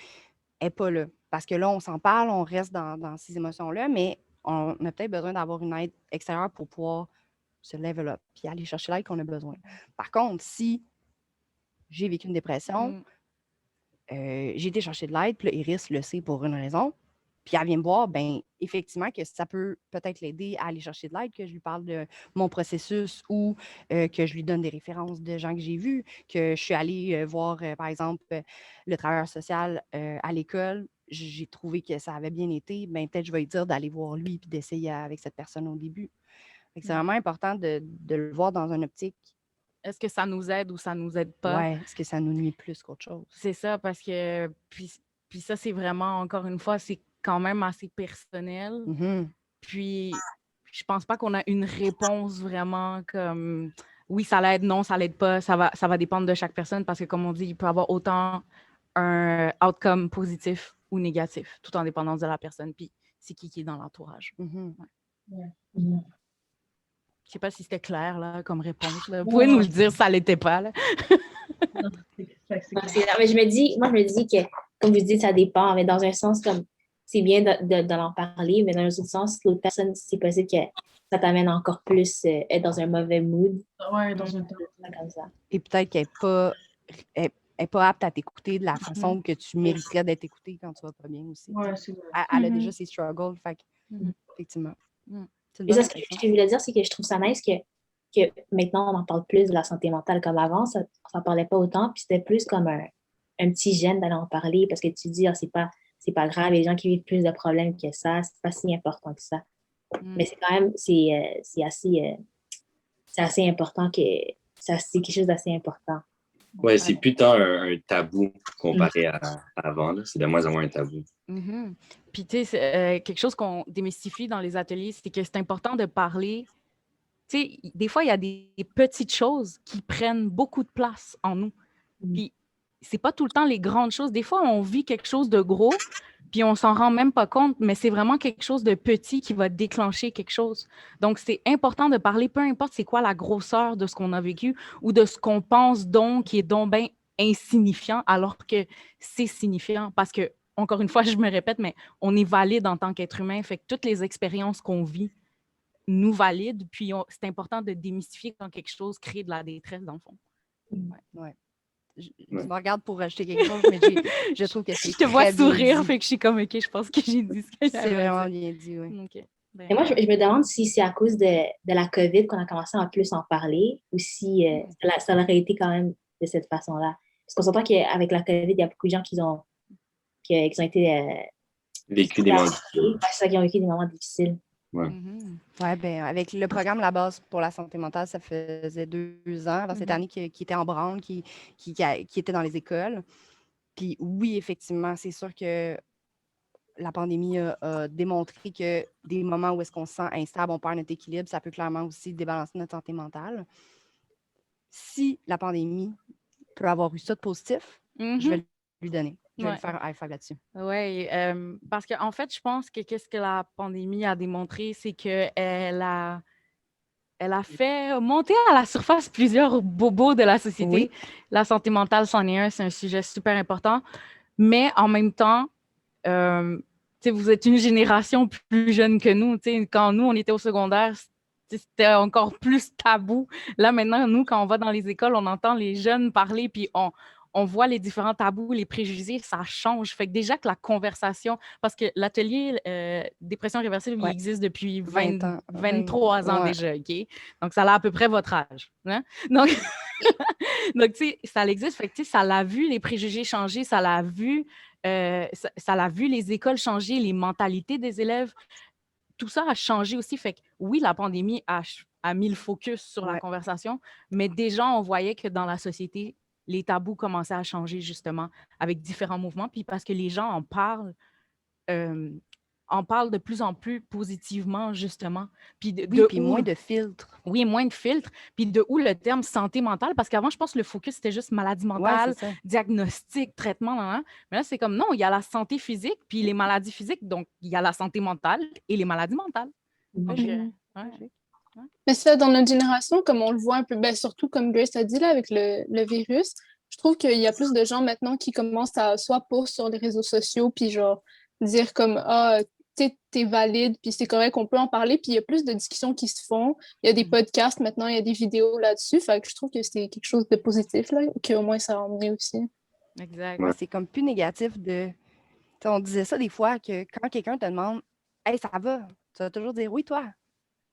n'est pas là. Parce que là, on s'en parle, on reste dans ces émotions-là, mais on a peut-être besoin d'avoir une aide extérieure pour pouvoir se level up puis aller chercher l'aide qu'on a besoin. Par contre, si j'ai vécu une dépression, j'ai été chercher de l'aide, puis là, Iris le sait pour une raison, puis elle vient me voir, bien, effectivement, que ça peut peut-être l'aider à aller chercher de l'aide, que je lui parle de mon processus ou que je lui donne des références de gens que j'ai vus, que je suis allée voir, par exemple, le travailleur social à l'école. J'ai trouvé que ça avait bien été, bien, peut-être je vais lui dire d'aller voir lui puis d'essayer avec cette personne au début. C'est vraiment important de le voir dans une optique. Est-ce que ça nous aide ou ça nous aide pas? Ouais, est-ce que ça nous nuit plus qu'autre chose? C'est ça, parce que, puis ça, c'est vraiment, encore une fois, c'est quand même assez personnel. Puis, je pense pas qu'on a une réponse vraiment comme, oui, ça l'aide, non, ça l'aide pas. Ça va dépendre de chaque personne parce que, comme on dit, il peut avoir autant un outcome positif ou négatif, tout en dépendance de la personne. Puis, c'est qui est dans l'entourage. Je sais pas si c'était clair, là, comme réponse. Là. Vous pouvez nous le dire si ça l'était pas, là. Mais je me dis que, comme vous dites, ça dépend, mais dans un sens, comme c'est bien d'en parler, mais dans un autre sens, l'autre personne, c'est possible que ça t'amène encore plus être dans un mauvais mood. Ouais, dans un temps comme ça. Et peut-être qu'elle n'est pas apte à t'écouter de la façon que tu mériterais d'être écoutée quand tu vas pas bien aussi. Ouais, c'est vrai. Elle a déjà ses struggles, fait effectivement. Et ça, ce que je voulais dire, c'est que je trouve ça nice que maintenant, on en parle plus de la santé mentale comme avant. Ça n'en parlait pas autant. Puis c'était plus comme un petit gêne d'aller en parler parce que tu dis, c'est pas grave, les gens qui vivent plus de problèmes que ça, c'est pas si important que ça. Mais c'est quand même, c'est assez important que c'est quelque chose d'assez important. Ouais, c'est plus tant un tabou comparé à avant. Là. C'est de moins en moins un tabou. Puis, tu sais, quelque chose qu'on démystifie dans les ateliers, c'est que c'est important de parler. Tu sais, des fois, il y a des petites choses qui prennent beaucoup de place en nous. Puis, c'est pas tout le temps les grandes choses. Des fois, on vit quelque chose de gros, puis on s'en rend même pas compte, mais c'est vraiment quelque chose de petit qui va déclencher quelque chose. Donc, c'est important de parler, peu importe c'est quoi la grosseur de ce qu'on a vécu ou de ce qu'on pense donc qui est donc bien insignifiant, alors que c'est signifiant. Parce que, encore une fois, je me répète, mais on est valide en tant qu'être humain. Fait que toutes les expériences qu'on vit nous valident, puis c'est important de démystifier quand quelque chose crée de la détresse, dans le fond. Ouais. Je me regarde pour rajouter quelque chose, mais je trouve que c'est. Je te vois sourire, fait que je suis comme, OK, je pense que j'ai dit ce que j'avais. C'est vraiment bien dit, oui. Okay. Et moi, je me demande si c'est à cause de la COVID qu'on a commencé à plus en parler ou si ça aurait été quand même de cette façon-là. Parce qu'on s'entend qu'avec la COVID, il y a beaucoup de gens qui ont été... vécu des moments difficiles. C'est ça, qui ont vécu des moments difficiles. Ouais. Ouais, ben, avec le programme La Base pour la santé mentale, ça faisait 2 ans, cette année, qui était en branle, qui était dans les écoles. Puis oui, effectivement, c'est sûr que la pandémie a démontré que des moments où est-ce qu'on se sent instable, on perd notre équilibre, ça peut clairement aussi débalancer notre santé mentale. Si la pandémie peut avoir eu ça de positif, je vais lui donner. Je vais lui faire un high five là-dessus. Oui, parce qu'en fait, je pense que qu'est-ce que la pandémie a démontré, c'est qu'elle a fait monter à la surface plusieurs bobos de la société. Oui. La santé mentale, c'en est un, c'est un sujet super important. Mais en même temps, sais, vous êtes une génération plus jeune que nous. Tu sais, quand nous, on était au secondaire, c'était encore plus tabou. Là, maintenant, nous, quand on va dans les écoles, on entend les jeunes parler, puis on voit les différents tabous, les préjugés, ça change. Fait que déjà que la conversation, parce que l'atelier dépression réversible, il Ouais. existe depuis 20 ans. 23 ans Ouais. déjà, OK? Donc, ça a à peu près votre âge. Hein? Donc, donc tu sais, ça existe. Fait que, tu sais, ça l'a vu les préjugés changer, ça l'a vu, ça l'a vu les écoles changer, les mentalités des élèves. Tout ça a changé aussi. Fait que oui, la pandémie a mis le focus sur la Ouais. conversation, mais déjà, on voyait que dans la société, les tabous commençaient à changer justement avec différents mouvements. Puis parce que les gens en parlent de plus en plus positivement, justement. Puis Oui, puis moins de filtres. Oui, moins de filtres. Puis de où le terme santé mentale? Parce qu'avant, je pense que le focus, c'était juste maladie Ouais, mentale, c'est ça. diagnostic, traitement, nan, nan. Mais là, c'est comme non, il y a la santé physique, puis les maladies physiques. Donc, il y a la santé mentale et les maladies mentales. Donc, Mhm. ouais. Mais ça, dans notre génération, comme on le voit un peu, ben, surtout comme Grace a dit là, avec le virus, je trouve qu'il y a plus de gens maintenant qui commencent à soit poster sur les réseaux sociaux, puis genre dire comme ah, tu sais, t'es valide, puis c'est correct, on peut en parler, puis il y a plus de discussions qui se font. Il y a des podcasts maintenant, il y a des vidéos là-dessus. Fait que je trouve que c'est quelque chose de positif, là, qu'au moins ça a emmené aussi. Exact. Ouais. C'est comme plus négatif de. T'sais, on disait ça des fois que quand quelqu'un te demande Hey, ça va, tu vas toujours dire oui, toi.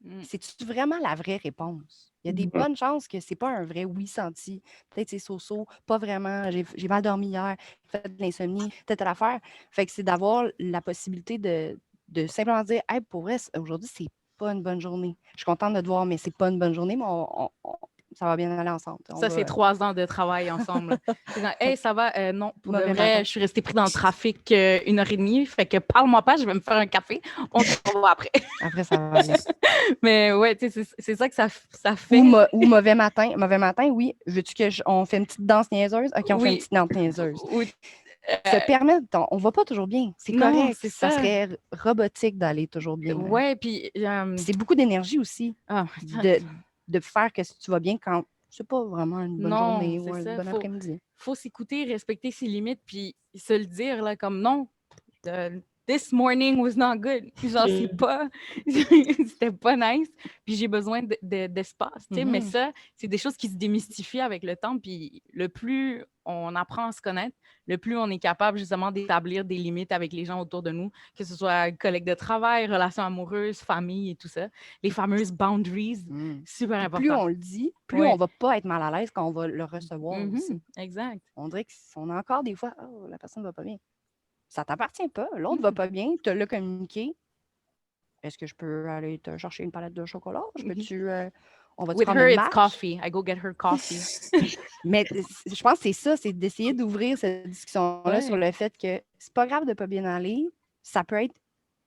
Mm. C'est-tu vraiment la vraie réponse? Il y a des bonnes chances que c'est pas un vrai oui senti. Peut-être c'est so-so, pas vraiment, j'ai mal dormi hier, j'ai fait de l'insomnie, peut-être à l'affaire. Fait que c'est d'avoir la possibilité de simplement dire Hey, pour vrai, aujourd'hui, c'est pas une bonne journée. Je suis contente de te voir, mais c'est pas une bonne journée, mais ça va bien aller ensemble. Ça, c'est 3 ans de travail ensemble. C'est genre, hey, ça va? Non, pour de Mauvais vrai, matin. je suis restée pris dans le trafic 1 heure et demie. Fait que parle-moi pas, je vais me faire un café. On se revoit après. Après, ça va aller. Mais ouais, tu sais, c'est ça que ça fait. Ou mauvais matin. Mauvais matin, oui. Veux-tu on fait une petite danse niaiseuse? OK, on fait une Oui. petite danse niaiseuse. Ou- Se permettre, on va pas toujours bien. C'est Non, correct. c'est Ça ça. serait robotique d'aller toujours bien. Là. Ouais, puis... Puis c'est beaucoup d'énergie aussi ah, de faire que tu vas bien quand c'est pas vraiment une bonne non, journée ou c'est un ça. bon après-midi. Faut s'écouter, respecter ses limites, puis se le dire, là, comme non, this morning was not good. Genre, c'était pas nice, puis j'ai besoin d'espace, tu sais. Mais ça, c'est des choses qui se démystifient avec le temps, puis le plus on apprend à se connaître, le plus on est capable, justement, d'établir des limites avec les gens autour de nous, que ce soit collègues de travail, relations amoureuses, famille et tout ça. Les fameuses boundaries, super Puis important. plus on le dit, plus on va pas être mal à l'aise quand on va le recevoir aussi. Exact. On dirait qu'on a encore des fois, oh, la personne va pas bien. Ça t'appartient pas. L'autre va pas bien, tu l'as communiqué. Est-ce que je peux aller te chercher une palette de chocolat? Je peux-tu. On va With prendre her, une it's marche? coffee. I go get her coffee. Mais je pense que c'est ça, c'est d'essayer d'ouvrir cette discussion-là sur le fait que c'est pas grave de pas bien aller. Ça peut être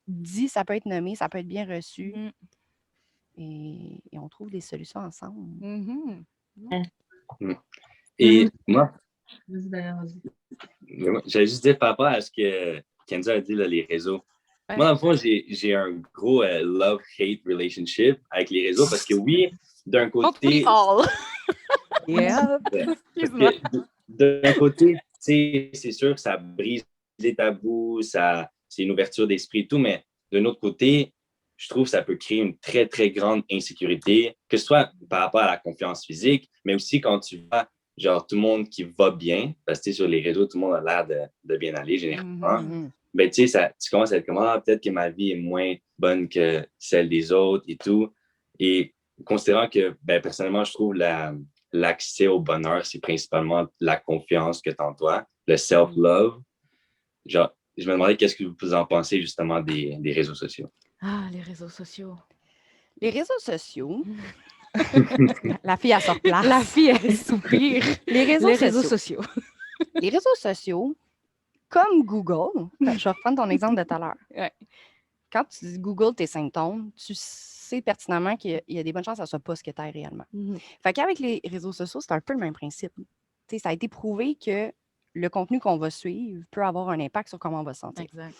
dit, ça peut être nommé, ça peut être bien reçu. Et on trouve des solutions ensemble. Et moi, Vas-y, d'ailleurs, vas-y. j'allais juste dire par rapport à ce que Kenza a dit, là, les réseaux. Ouais. Moi, dans le fond, j'ai un gros love-hate relationship avec les réseaux parce que oui, d'un côté... Yeah. Excuse-moi. D'un côté, tu sais, c'est sûr que ça brise les tabous, c'est une ouverture d'esprit et tout, mais d'un autre côté, je trouve que ça peut créer une très, très grande insécurité, que ce soit par rapport à la confiance physique, mais aussi quand tu vois, genre, tout le monde qui va bien, parce que sur les réseaux, tout le monde a l'air de bien aller, généralement. Ben, tu sais, tu commences à être comme, peut-être que ma vie est moins bonne que celle des autres et tout. Et considérant que, ben, personnellement, je trouve l'accès au bonheur, c'est principalement la confiance que tu as en toi, le self-love. Genre, je me demandais qu'est-ce que vous en pensez justement des réseaux sociaux. Ah, les réseaux sociaux. Les réseaux sociaux. La fille, elle sort place. La fille, elle soupire. Les réseaux sociaux. Les réseaux sociaux, comme Google, je vais reprendre ton exemple de tout à l'heure. Ouais. Quand tu Googles tes symptômes, tu sais pertinemment qu'il y a des bonnes chances que ça ne soit pas ce que tu as réellement. Fait qu'avec les réseaux sociaux, c'est un peu le même principe. T'sais, ça a été prouvé que le contenu qu'on va suivre peut avoir un impact sur comment on va se sentir. Exact.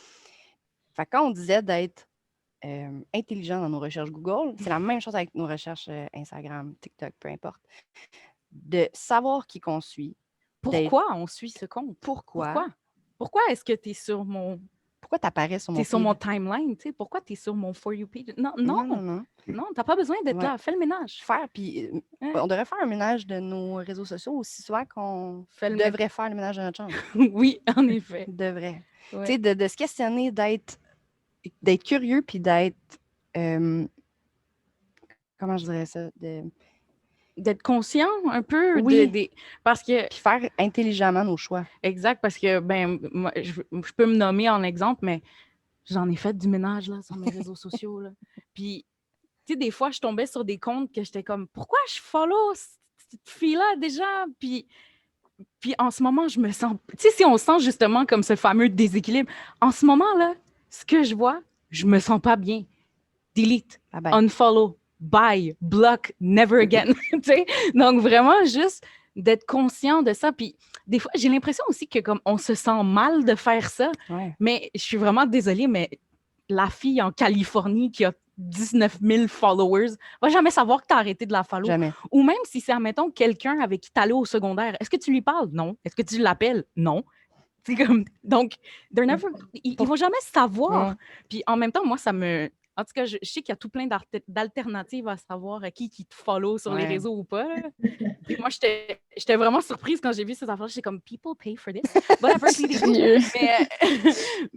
Fait que quand on disait d'être intelligent dans nos recherches Google, c'est la même chose avec nos recherches Instagram, TikTok, peu importe. De savoir qui qu'on suit. Pourquoi on suit ce compte? Pourquoi Pourquoi est-ce que tu es sur mon Pourquoi tu apparais sur mon T'es sur mon feed? timeline, tu sais. Pourquoi t'es sur mon For You page? Non, Non, non, non, non. non, t'as pas besoin d'être Ouais. là. Fais le ménage. Puis Ouais. on devrait faire un ménage de nos réseaux sociaux aussi souvent qu'on Fais le devrait faire le ménage de notre chambre. Oui, en effet. Devrait. Ouais. Tu sais, de se questionner, d'être curieux, puis d'être... comment je dirais ça? D'être conscient un peu Oui. parce que Puis faire intelligemment nos choix. exact, parce que ben moi, je peux me nommer en exemple, mais j'en ai fait du ménage là, sur mes réseaux sociaux. Là. Puis, tu sais, des fois, je tombais sur des comptes que j'étais comme, pourquoi je follow cette fille-là déjà? Puis en ce moment, je me sens. Tu sais, si on sent justement comme ce fameux déséquilibre, en ce moment-là, ce que je vois, je me sens pas bien. Delete, Bye bye. unfollow, bye, block, never again. Tu sais? Donc, vraiment, juste d'être conscient de ça. Puis, des fois, j'ai l'impression aussi que comme on se sent mal de faire ça, Ouais. mais je suis vraiment désolée, mais la fille en Californie qui a 19 000 followers va jamais savoir que tu as arrêté de la follow. Jamais. Ou même si c'est, admettons, quelqu'un avec qui tu allais au secondaire, est-ce que tu lui parles? Non. Est-ce que tu l'appelles? Non. C'est comme... Donc, ils vont jamais savoir. Mm. Puis en même temps, moi, ça me... En tout cas, je sais qu'il y a tout plein d'alternatives à savoir qui te follow sur les Ouais. réseaux ou pas. Là. Puis moi, j'étais vraiment surprise quand j'ai vu ces affaires. J'étais comme, people pay for this. Whatever, puis they do. Sérieux.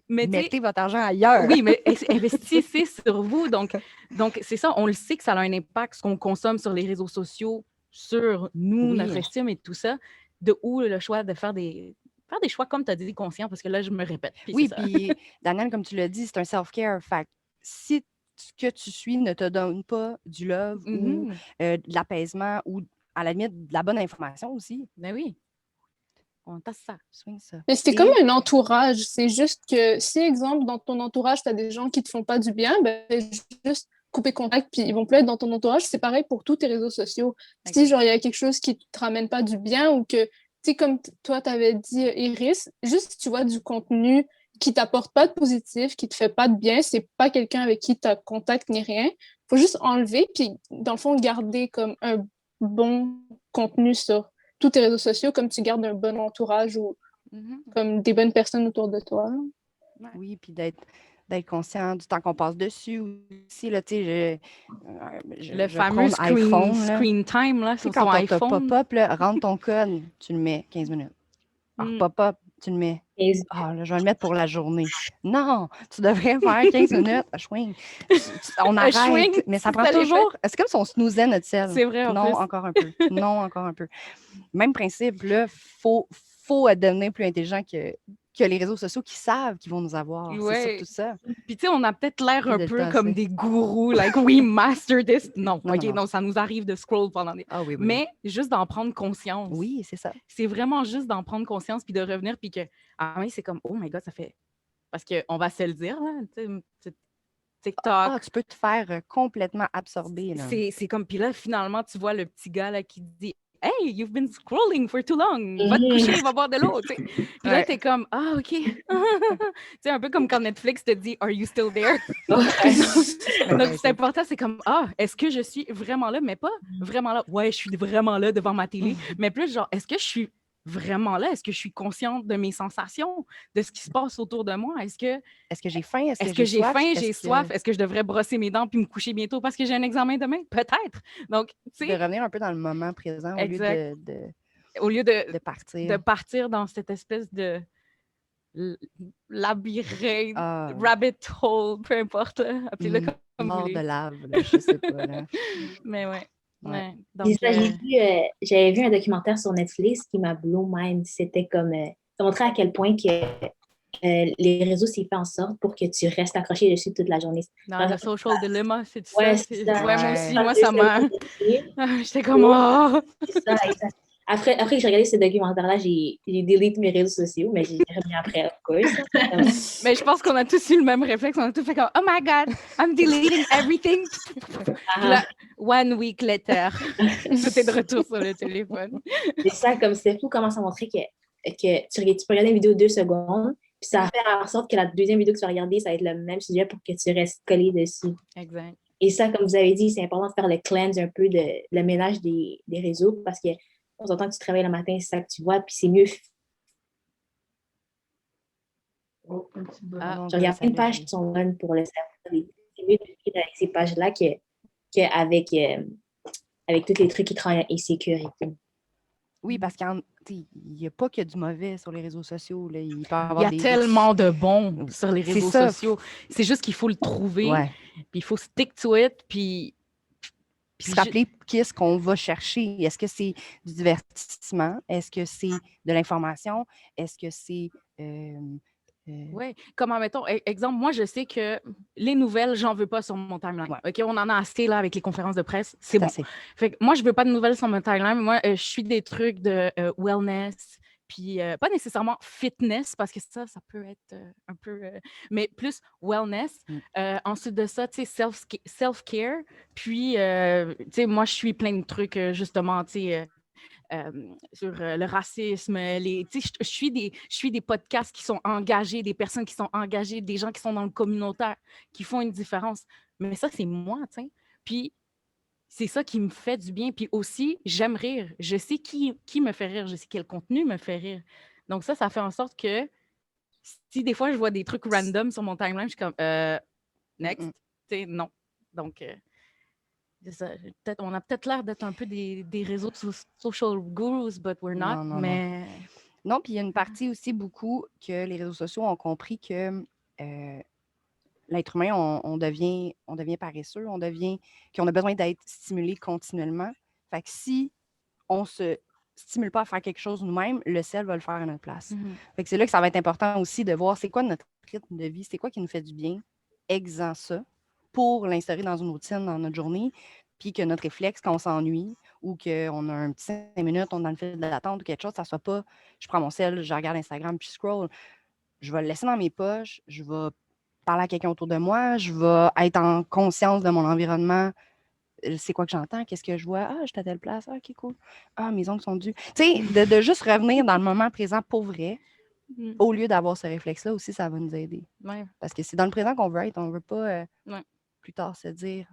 Mais tu sais, Mettez votre argent ailleurs. oui, mais investissez sur vous. Donc c'est ça, on le sait que ça a un impact, ce qu'on consomme sur les réseaux sociaux, sur nous, Oui. notre estime et tout ça. De où le choix de faire des choix, comme tu as dit, conscients, parce que là, je me répète. Puis Oui, c'est ça. puis Daniel, comme tu l'as dit, c'est un self-care. Fait que si ce que tu suis ne te donne pas du love ou Mhm. de l'apaisement ou à la limite de la bonne information aussi, Ben oui. On tasse ça. swing ça. Mais c'est Et- comme un entourage. C'est juste que si, exemple, dans ton entourage, tu as des gens qui te font pas du bien, ben juste couper contact, puis ils vont plus être dans ton entourage. C'est pareil pour tous tes réseaux sociaux. Si, genre, il y a quelque chose qui te ramène pas du bien ou que, tu sais, comme toi, tu avais dit, Iris, juste si tu vois du contenu qui t'apporte pas de positif, qui te fait pas de bien, c'est pas quelqu'un avec qui tu as contact ni rien. Faut juste enlever, puis dans le fond, garder comme un bon contenu sur tous tes réseaux sociaux, comme tu gardes un bon entourage ou Mhm. comme des bonnes personnes autour de toi. Oui, puis d'être conscient du temps qu'on passe dessus aussi. Là, tu sais, Le je fameux prône iPhone. Là. screen time là, Tu sais, sur quand ton t'as iPhone. pop-up, là, rentre ton code, tu le mets 15 minutes. Alors, Mm. pop-up, tu le mets. 15 Ah, là, je vais le mettre pour la journée. Non, tu devrais faire 15 minutes. Chouing. On Un arrête. chouing, Mais ça c'est prend ça, les toujours. C'est comme si on snoozait notre sel. C'est vrai, en Non, plus. encore un peu. Non, encore un peu. Même principe, là, faut devenir plus intelligent que les réseaux sociaux qui savent qu'ils vont nous avoir. Ouais. C'est surtout ça. Puis tu sais, on a peut-être l'air Puis un de le peu tasser. comme des gourous, like we master this. Non, Non, ok, non, non. non, ça nous arrive de scroll pendant des... Ah oui, oui. Mais juste d'en prendre conscience. Oui, c'est ça. C'est vraiment juste d'en prendre conscience puis de revenir puis que, ah oui, c'est comme, oh my God, ça fait... Parce qu'on va se le dire, là, tu sais, TikTok, Ah, tu peux te faire complètement absorber. Là. c'est comme, puis là, finalement, tu vois le petit gars là qui dit, hey, you've been scrolling for too long. Va te coucher, va boire de l'eau. Tu sais. Puis là, Ouais. t'es comme, ah, OK. Tu sais, un peu comme quand Netflix te dit, are you still there? Donc, c'est important, c'est comme, ah, est-ce que je suis vraiment là, mais pas vraiment là. Ouais, je suis vraiment là devant ma télé, mais plus genre, est-ce que je suis vraiment là? Est-ce que je suis consciente de mes sensations, de ce qui se passe autour de moi? Est-ce que j'ai faim? Est-ce que j'ai soif? faim, Est-ce j'ai que- soif? Est-ce que je devrais brosser mes dents puis me coucher bientôt parce que j'ai un examen demain? Peut-être. Donc, tu De sais, revenir un peu dans le moment présent Exact. au lieu de de partir. partir dans cette espèce de labyrinthe, Ah, rabbit hole, peu importe, là, appelez-le comme vous mort voulez. de lave, là, je sais pas. Là. Mais ouais. Ouais. Ouais. C'est Donc, ça, j'avais vu un documentaire sur Netflix qui m'a blow mind. C'était comme, ça montrait à quel point que les réseaux, c'est fait en sorte pour que tu restes accroché dessus toute la journée. dans le social dilemma, c'est tout Ouais, ça. c'est ça. Ouais, moi Ouais. aussi, moi, ça m'a... J'étais comme, Ouais. oh! C'est ça, exact. Après que j'ai regardé ce documentaire-là, j'ai delete mes réseaux sociaux, mais j'ai remis après, of course. Mais je pense qu'on a tous eu le même réflexe. On a tous fait comme, oh my God, I'm deleting everything. Puis là, 1 week later, tout est de retour sur le téléphone. C'est ça, comme c'est fou comment ça montrait que tu peux regarder une vidéo 2 secondes, puis ça va faire en sorte que la deuxième vidéo que tu vas regarder, ça va être le même sujet pour que tu restes collé dessus. Exact. Et ça, comme vous avez dit, c'est important de faire le cleanse un peu, le ménage des réseaux, parce que on s'entend que tu travailles le matin, c'est ça que tu vois, puis c'est mieux. Oh, un petit bonheur. Ah, Donc, Genre, il y a plein de celle-là, pages qui sont bonnes pour le cerveau. C'est mieux de lire avec ces pages-là qu'avec avec tous les trucs qui travaillent à insécurité. Oui, parce qu'il n'y a pas que du mauvais sur les réseaux sociaux. Là. Il peut y Il y avoir a des... tellement de bons sur les C'est réseaux ça. sociaux. C'est juste qu'il faut le trouver, Ouais. puis il faut stick to it, puis Puis se rappeler qu'est-ce qu'on va chercher. Est-ce que c'est du divertissement? Est-ce que c'est de l'information? Est-ce que c'est... Oui, comme mettons, exemple, moi, je sais que les nouvelles, j'en veux pas sur mon timeline. Ouais. OK, on en a assez là avec les conférences de presse, c'est bon. assez. Fait que moi, je veux pas de nouvelles sur mon timeline. Moi, je suis des trucs de wellness, puis pas nécessairement fitness, parce que ça peut être un peu... mais plus wellness. Ensuite de ça, tu sais, self-care. Puis, tu sais, moi, je suis plein de trucs, justement, tu sais... sur le racisme, je suis des podcasts qui sont engagés, des personnes qui sont engagées, des gens qui sont dans le communautaire, qui font une différence. Mais ça, c'est moi, tu sais. Puis c'est ça qui me fait du bien. Puis aussi, j'aime rire. Je sais qui me fait rire, je sais quel contenu me fait rire. Donc ça fait en sorte que si des fois je vois des trucs random sur mon timeline, je suis comme next, tu sais, non. Donc c'est ça. On a peut-être l'air d'être un peu des réseaux social gurus, but we're not. Mais non, puis il y a une partie aussi beaucoup que les réseaux sociaux ont compris que l'être humain, on devient paresseux, qu'on a besoin d'être stimulé continuellement. Fait que si on se stimule pas à faire quelque chose nous-mêmes, le ciel va le faire à notre place. Fait que c'est là que ça va être important aussi de voir c'est quoi notre rythme de vie, c'est quoi qui nous fait du bien, exempt ça, pour l'instaurer dans une routine dans notre journée, puis que notre réflexe, quand on s'ennuie ou qu'on a un petit 5 minutes, on est dans le fil d'attente ou quelque chose, ça soit pas, je prends mon cell, je regarde Instagram, puis je scroll. Je vais le laisser dans mes poches, je vais parler à quelqu'un autour de moi, je vais être en conscience de mon environnement. C'est quoi que j'entends? Qu'est-ce que je vois? Ah, je suis à telle place. Ah, OK, cool. Ah, mes ongles sont dus. Tu sais, de juste revenir dans le moment présent pour vrai, au lieu d'avoir ce réflexe-là aussi, ça va nous aider. Ouais. Parce que c'est dans le présent qu'on veut être. On ne veut pas plus tard se dire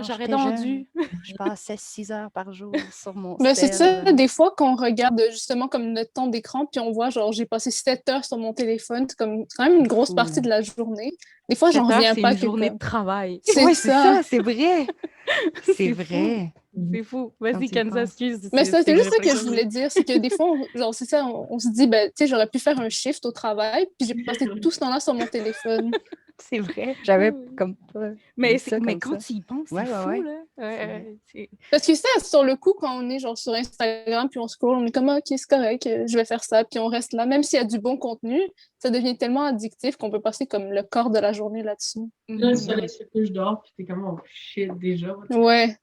j'aurais donc dû. Je passais 6 heures par jour sur mon Mais c'est cell. ça, des fois, quand on regarde justement comme notre temps d'écran, puis on voit, genre, j'ai passé 7 heures sur mon téléphone, c'est quand même une grosse partie de la journée. Des fois, j'en reviens pas. C'est une journée de travail. C'est ça, c'est vrai. C'est vrai. C'est fou. Vas-y, Kansas, excuse. Mais c'était juste ça que je voulais dire, c'est que des fois, genre, c'est ça, on se dit, ben, tu sais, j'aurais pu faire un shift au travail, puis j'ai passé tout ce temps-là sur mon téléphone. C'est vrai. J'avais comme pas. Mais quand tu y penses, c'est fou, là. Parce que ça, sur le coup, quand on est genre sur Instagram, puis on scroll, on est comme, OK, c'est correct, je vais faire ça, puis on reste là. Même s'il y a du bon contenu, ça devient tellement addictif qu'on peut passer comme le quart de la journurnée là-dessus. Là, le soleil se couche dehors, puis t'es comme, oh shit, déjà. Ouais.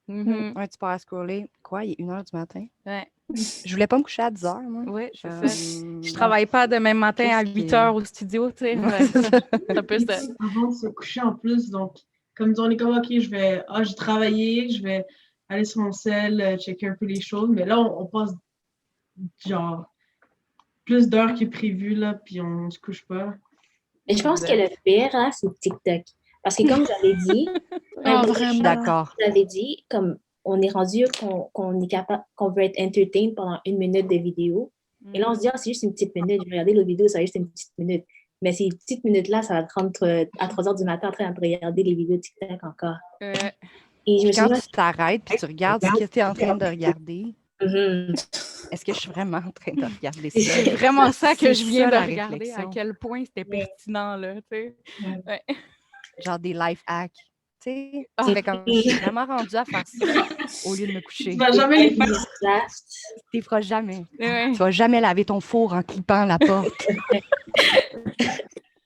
Ouais, tu pars à scroller. Quoi, il est 1h du matin? Ouais. Je voulais pas me coucher à 10h, moi. Oui, c'est ça. Je travaille pas demain matin à 8h au studio, tu sais. Ça peut se... Avant de se coucher en plus, donc, comme on est comme, OK, j'ai travaillé, je vais aller sur mon cell, checker un peu les choses, mais là, on passe, genre, plus d'heures que prévu, là, puis on se couche pas. Mais je pense que le pire, là, c'est TikTok. Parce que comme j'avais dit, vraiment, d'accord. J'avais dit, comme on est rendu qu'on est capable, qu'on veut être entertained pendant 1 minute de vidéo. Et là, on se dit, c'est juste une petite minute. Je vais regarder la vidéo, ça va juste une petite minute. Mais ces petites minutes-là, ça va te rendre à 3 heures du matin en train de regarder les vidéos TikTok encore. Et je me suis dit, tu t'arrêtes puis tu regardes ce que tu es en train de regarder. Est-ce que je suis vraiment en train de regarder ça? C'est vraiment ça que je viens de regarder, à quel point c'était pertinent, là, tu sais. Genre des life hacks. Tu sais, comme je suis vraiment rendue à faire ça au lieu de me coucher. Tu vas jamais les faire. Tu ne feras jamais. Tu vas jamais laver ton four en clipant la porte.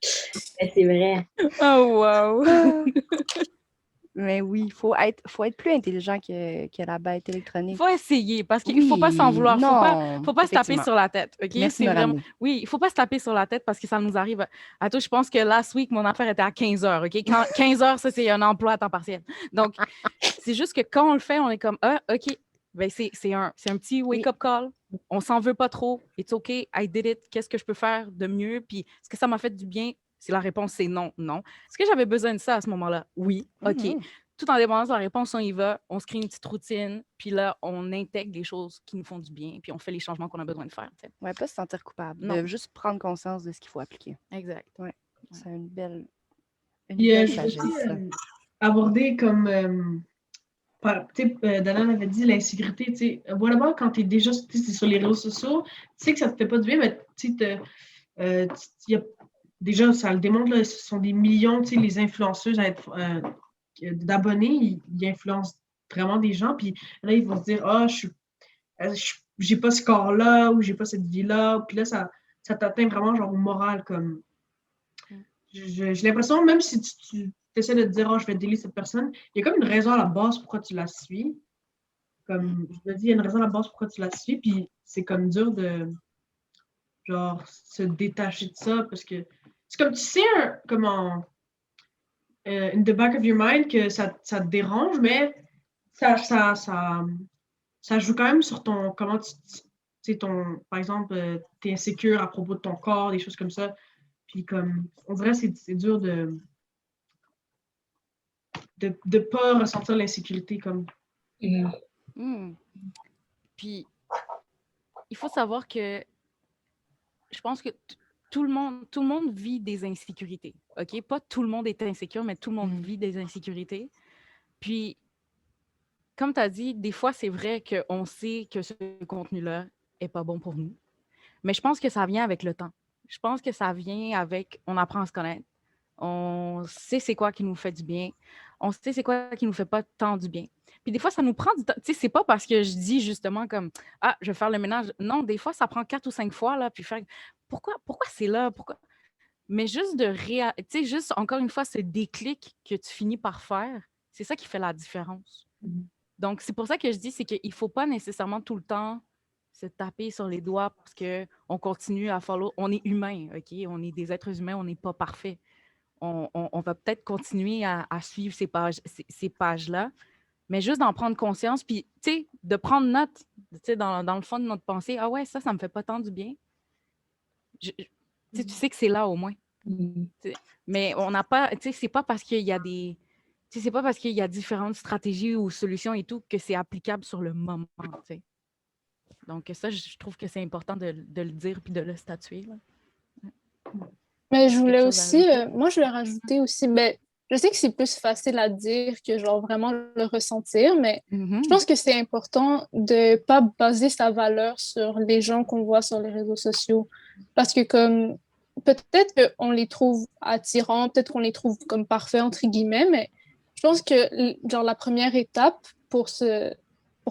C'est vrai. Oh, wow! Mais oui, il faut être plus intelligent que la bête électronique. Il faut essayer, parce qu'il ne faut pas s'en vouloir. Il ne faut pas se taper sur la tête. Okay? Merci, oui, il ne faut pas se taper sur la tête parce que ça nous arrive. À toi, je pense que last week, mon affaire était à 15 heures. Okay? 15 heures, ça, c'est un emploi à temps partiel. Donc, c'est juste que quand on le fait, on est comme, OK, ben, c'est un petit wake-up call. On s'en veut pas trop. It's OK, I did it. Qu'est-ce que je peux faire de mieux? Puis, est-ce que ça m'a fait du bien? Si la réponse c'est non, non. Est-ce que j'avais besoin de ça à ce moment-là? Oui, OK. tout en dépendant de la réponse, on y va, on se crée une petite routine, puis là, on intègre des choses qui nous font du bien, puis on fait les changements qu'on a besoin de faire. T'sais. Ouais, pas se sentir coupable. Non. De juste prendre conscience de ce qu'il faut appliquer. Exact. C'est une belle Puis, je veux sagesse. aussi aborder comme, Dana avait dit l'insécurité, tu sais, voilà, quand tu es déjà sur les réseaux sociaux, tu sais que ça te fait pas du bien, mais tu sais, déjà, ça le démontre, là, ce sont des millions, tu sais, les influenceuses d'abonnés, ils influencent vraiment des gens, puis là, ils vont se dire, j'ai pas ce corps-là, ou j'ai pas cette vie-là, puis là, ça t'atteint vraiment, genre, au moral, comme... J'ai l'impression, même si tu essaies de te dire, je vais délier cette personne, il y a comme une raison à la base pourquoi tu la suis. Comme, je me dis, il y a une raison à la base pourquoi tu la suis, puis c'est comme dur de, genre, se détacher de ça, parce que c'est comme, tu sais, in the back of your mind, que ça te dérange, mais ça joue quand même sur comment tu sais, par exemple, t'es insécure à propos de ton corps, des choses comme ça. Puis comme, on dirait que c'est dur de pas ressentir l'insécurité comme. Puis, il faut savoir que je pense que tout le monde vit des insécurités, OK? Pas tout le monde est insécure, mais tout le monde vit des insécurités. Puis, comme tu as dit, des fois, c'est vrai qu'on sait que ce contenu-là n'est pas bon pour nous. Mais je pense que ça vient avec le temps. Je pense que ça vient avec... On apprend à se connaître. On sait c'est quoi qui nous fait du bien. On sait c'est quoi qui nous fait pas tant du bien. Puis des fois, ça nous prend du temps. Tu sais, c'est pas parce que je dis justement comme « Ah, je vais faire le ménage. » Non, des fois, ça prend 4 ou 5 fois, là, puis faire « Pourquoi c'est là? Pourquoi? » Mais juste tu sais, juste, encore une fois, ce déclic que tu finis par faire, c'est ça qui fait la différence. Donc, c'est pour ça que je dis, c'est qu'il ne faut pas nécessairement tout le temps se taper sur les doigts parce qu'on continue à follow. On est humain, OK? On est des êtres humains, on n'est pas parfait. On va peut-être continuer à suivre ces pages-là, mais juste d'en prendre conscience, puis, tu sais, de prendre note, tu sais, dans le fond de notre pensée, « Ah ouais, ça me fait pas tant du bien. » Tu sais que c'est là au moins. Mais on n'a pas, tu sais, c'est pas parce qu'il y a c'est pas parce qu'il y a différentes stratégies ou solutions et tout que c'est applicable sur le moment, tu sais. Donc ça, je trouve que c'est important de le dire puis de le statuer, là. Mais je voulais aussi, moi, je voulais rajouter aussi, je sais que c'est plus facile à dire que genre vraiment le ressentir, mais je pense que c'est important de pas baser sa valeur sur les gens qu'on voit sur les réseaux sociaux. Parce que comme, peut-être qu'on les trouve attirants, peut-être qu'on les trouve comme parfaits, entre guillemets, mais je pense que genre la première étape pour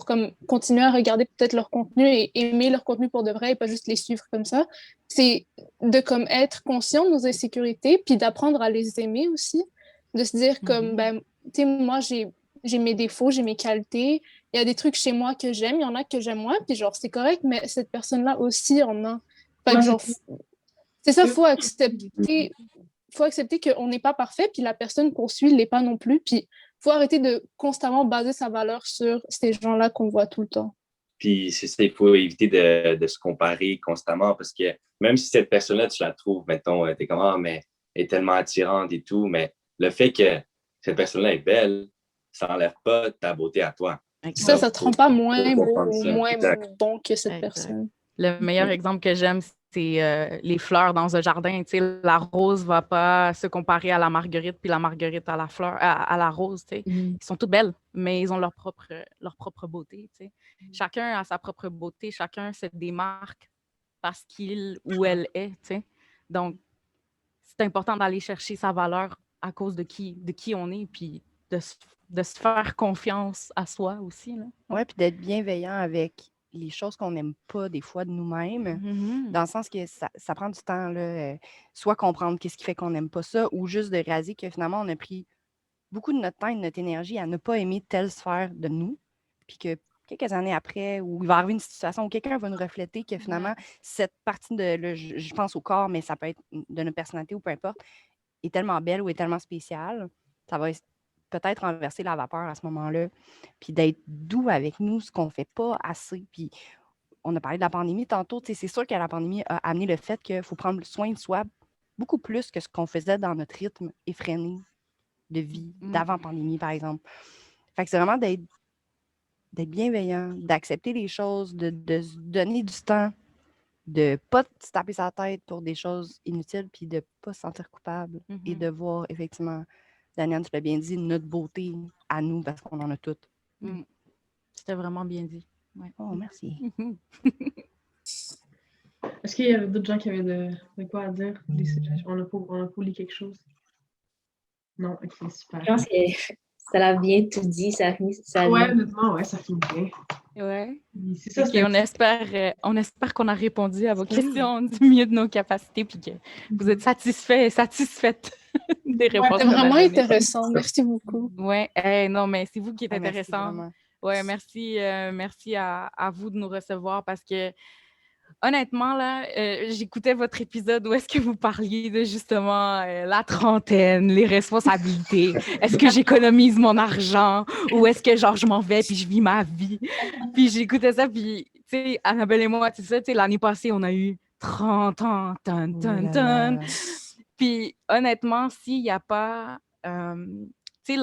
comme continuer à regarder peut-être leur contenu et aimer leur contenu pour de vrai et pas juste les suivre comme ça, c'est de comme être conscient de nos insécurités puis d'apprendre à les aimer aussi, de se dire comme, tu sais, moi, j'ai mes défauts, j'ai mes qualités, il y a des trucs chez moi que j'aime, il y en a que j'aime moins, puis genre, c'est correct, mais cette personne-là aussi en a. Fait que genre, c'est ça, faut accepter qu'on n'est pas parfait, puis la personne qu'on suit ne l'est pas non plus, puis faut arrêter de constamment baser sa valeur sur ces gens-là qu'on voit tout le temps. Puis c'est ça, il faut éviter de se comparer constamment parce que même si cette personne-là, tu la trouves, mettons, t'es comme, mais elle est tellement attirante et tout, mais le fait que cette personne-là est belle, ça n'enlève pas ta beauté à toi. Ça ne te rend pas moins beau ou moins bon que cette personne. Le meilleur exemple que j'aime, c'est les fleurs dans un jardin. Tu sais, la rose ne va pas se comparer à la marguerite, puis la marguerite à la fleur, à la rose. Tu sais. Ils sont toutes belles, mais ils ont leur propre beauté. Tu sais. Chacun a sa propre beauté, chacun se démarque parce qu'il ou elle est. Tu sais. Donc, c'est important d'aller chercher sa valeur à cause de qui on est, puis de se faire confiance à soi aussi. Oui, puis d'être bienveillant avec les choses qu'on n'aime pas des fois de nous-mêmes, dans le sens que ça prend du temps, là, soit comprendre qu'est-ce qui fait qu'on n'aime pas ça, ou juste de réaliser que finalement, on a pris beaucoup de notre temps et de notre énergie à ne pas aimer telle sphère de nous, puis que quelques années après, où il va arriver une situation où quelqu'un va nous refléter que finalement, cette partie de, je pense au corps, mais ça peut être de notre personnalité ou peu importe, est tellement belle ou est tellement spéciale, ça va peut-être renverser la vapeur à ce moment-là, puis d'être doux avec nous, ce qu'on ne fait pas assez. Puis on a parlé de la pandémie tantôt, c'est sûr que la pandémie a amené le fait qu'il faut prendre soin de soi beaucoup plus que ce qu'on faisait dans notre rythme effréné de vie Mm. d'avant pandémie, par exemple. Fait que c'est vraiment d'être bienveillant, d'accepter les choses, de se donner du temps, de pas se taper sa tête pour des choses inutiles, puis de pas se sentir coupable et Mhm. de voir effectivement, Daniel, tu l'as bien dit, notre beauté à nous, parce qu'on en a toutes. Mm. C'était vraiment bien dit. Ouais. Oh, merci. Mhm. Est-ce qu'il y avait d'autres gens qui avaient de quoi à dire? Des sujets? On a pas lu quelque chose? Non, ok, super. Je pense que ça l'a bien tout dit, ça a fini, ça a Ouais, bien. honnêtement, ouais, ça finit bien. Ouais. C'est ça, Ok, c'était on espère qu'on a répondu à vos Oui. questions du mieux de nos capacités, puis que vous êtes satisfaite des Ouais, réponses C'était qu'on a vraiment données. intéressant. Merci beaucoup. Ouais, non, mais c'est vous qui êtes Ah, merci intéressant. vraiment. Ouais, merci à vous de nous recevoir parce que honnêtement, là, j'écoutais votre épisode où est-ce que vous parliez de justement la trentaine, les responsabilités. Est-ce que j'économise mon argent ou est-ce que genre je m'en vais puis je vis ma vie? Puis j'écoutais ça, puis tu sais, Annabelle et moi, tu sais, l'année passée, on a eu 30 ans, ton, Oh ton, là ton. là. Puis honnêtement, s'il n'y a pas, tu sais,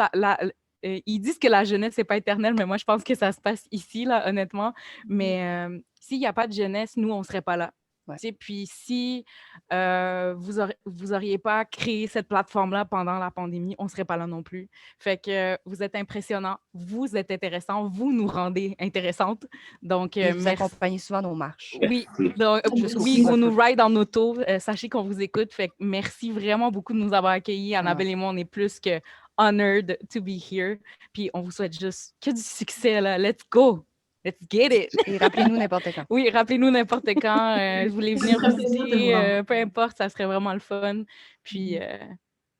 ils disent que la jeunesse n'est pas éternelle, mais moi, je pense que ça se passe ici, là, honnêtement. Mais s'il n'y a pas de jeunesse, nous, on ne serait pas là. Ouais. Tu sais, puis si vous n'auriez pas créé cette plateforme-là pendant la pandémie, on ne serait pas là non plus. Fait que vous êtes impressionnants, vous êtes intéressants, vous nous rendez intéressantes. Donc, Et vous merci. accompagnez souvent nos marches. Oui, donc, Jusqu'au oui, on couvre-feu. nous ride en auto. Sachez qu'on vous écoute. Fait que merci vraiment beaucoup de nous avoir accueillis. Annabelle et moi, on est plus que honored to be here. Puis on vous souhaite juste que du succès, là. Let's go! Let's get it! Et rappelez-nous n'importe quand. Oui, rappelez-nous n'importe quand. Vous voulez Ça venir ferait plaisir de vous visiter, revoir. peu importe, ça serait vraiment le fun. Puis Non,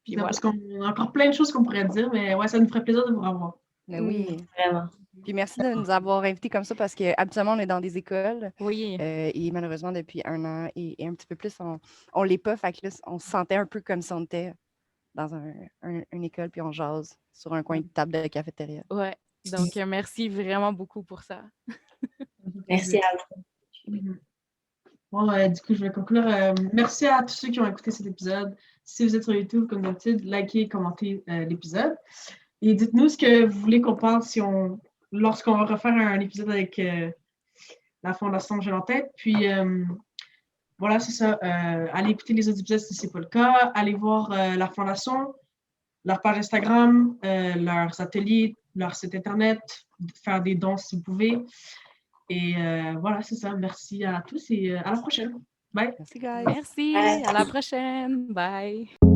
voilà. parce qu'on a encore plein de choses qu'on pourrait dire, mais ouais, ça nous ferait plaisir de vous revoir. Mais oui. Vraiment. Puis merci de nous avoir invités comme ça parce qu'habituellement, on est dans des écoles Oui. et malheureusement, depuis 1 an et un petit peu plus, on l'est pas. Fait que là, on se sentait un peu comme si on était dans une école puis on jase sur un coin de table de cafétéria. Ouais. Donc, merci vraiment beaucoup pour ça. Merci à vous. Bon, du coup, je vais conclure. Merci à tous ceux qui ont écouté cet épisode. Si vous êtes sur YouTube, comme d'habitude, likez et commentez l'épisode. Et dites-nous ce que vous voulez qu'on parle lorsqu'on va refaire un épisode avec la Fondation J'ai en tête. Puis, voilà, c'est ça. Allez écouter les autres épisodes si ce n'est pas le cas. Allez voir la Fondation, leur page Instagram, leurs ateliers, leur site Internet, faire des dons si vous pouvez. Et voilà, c'est ça. Merci à tous et à la prochaine. Bye. Merci, guys. Merci. Bye. À la prochaine. Bye.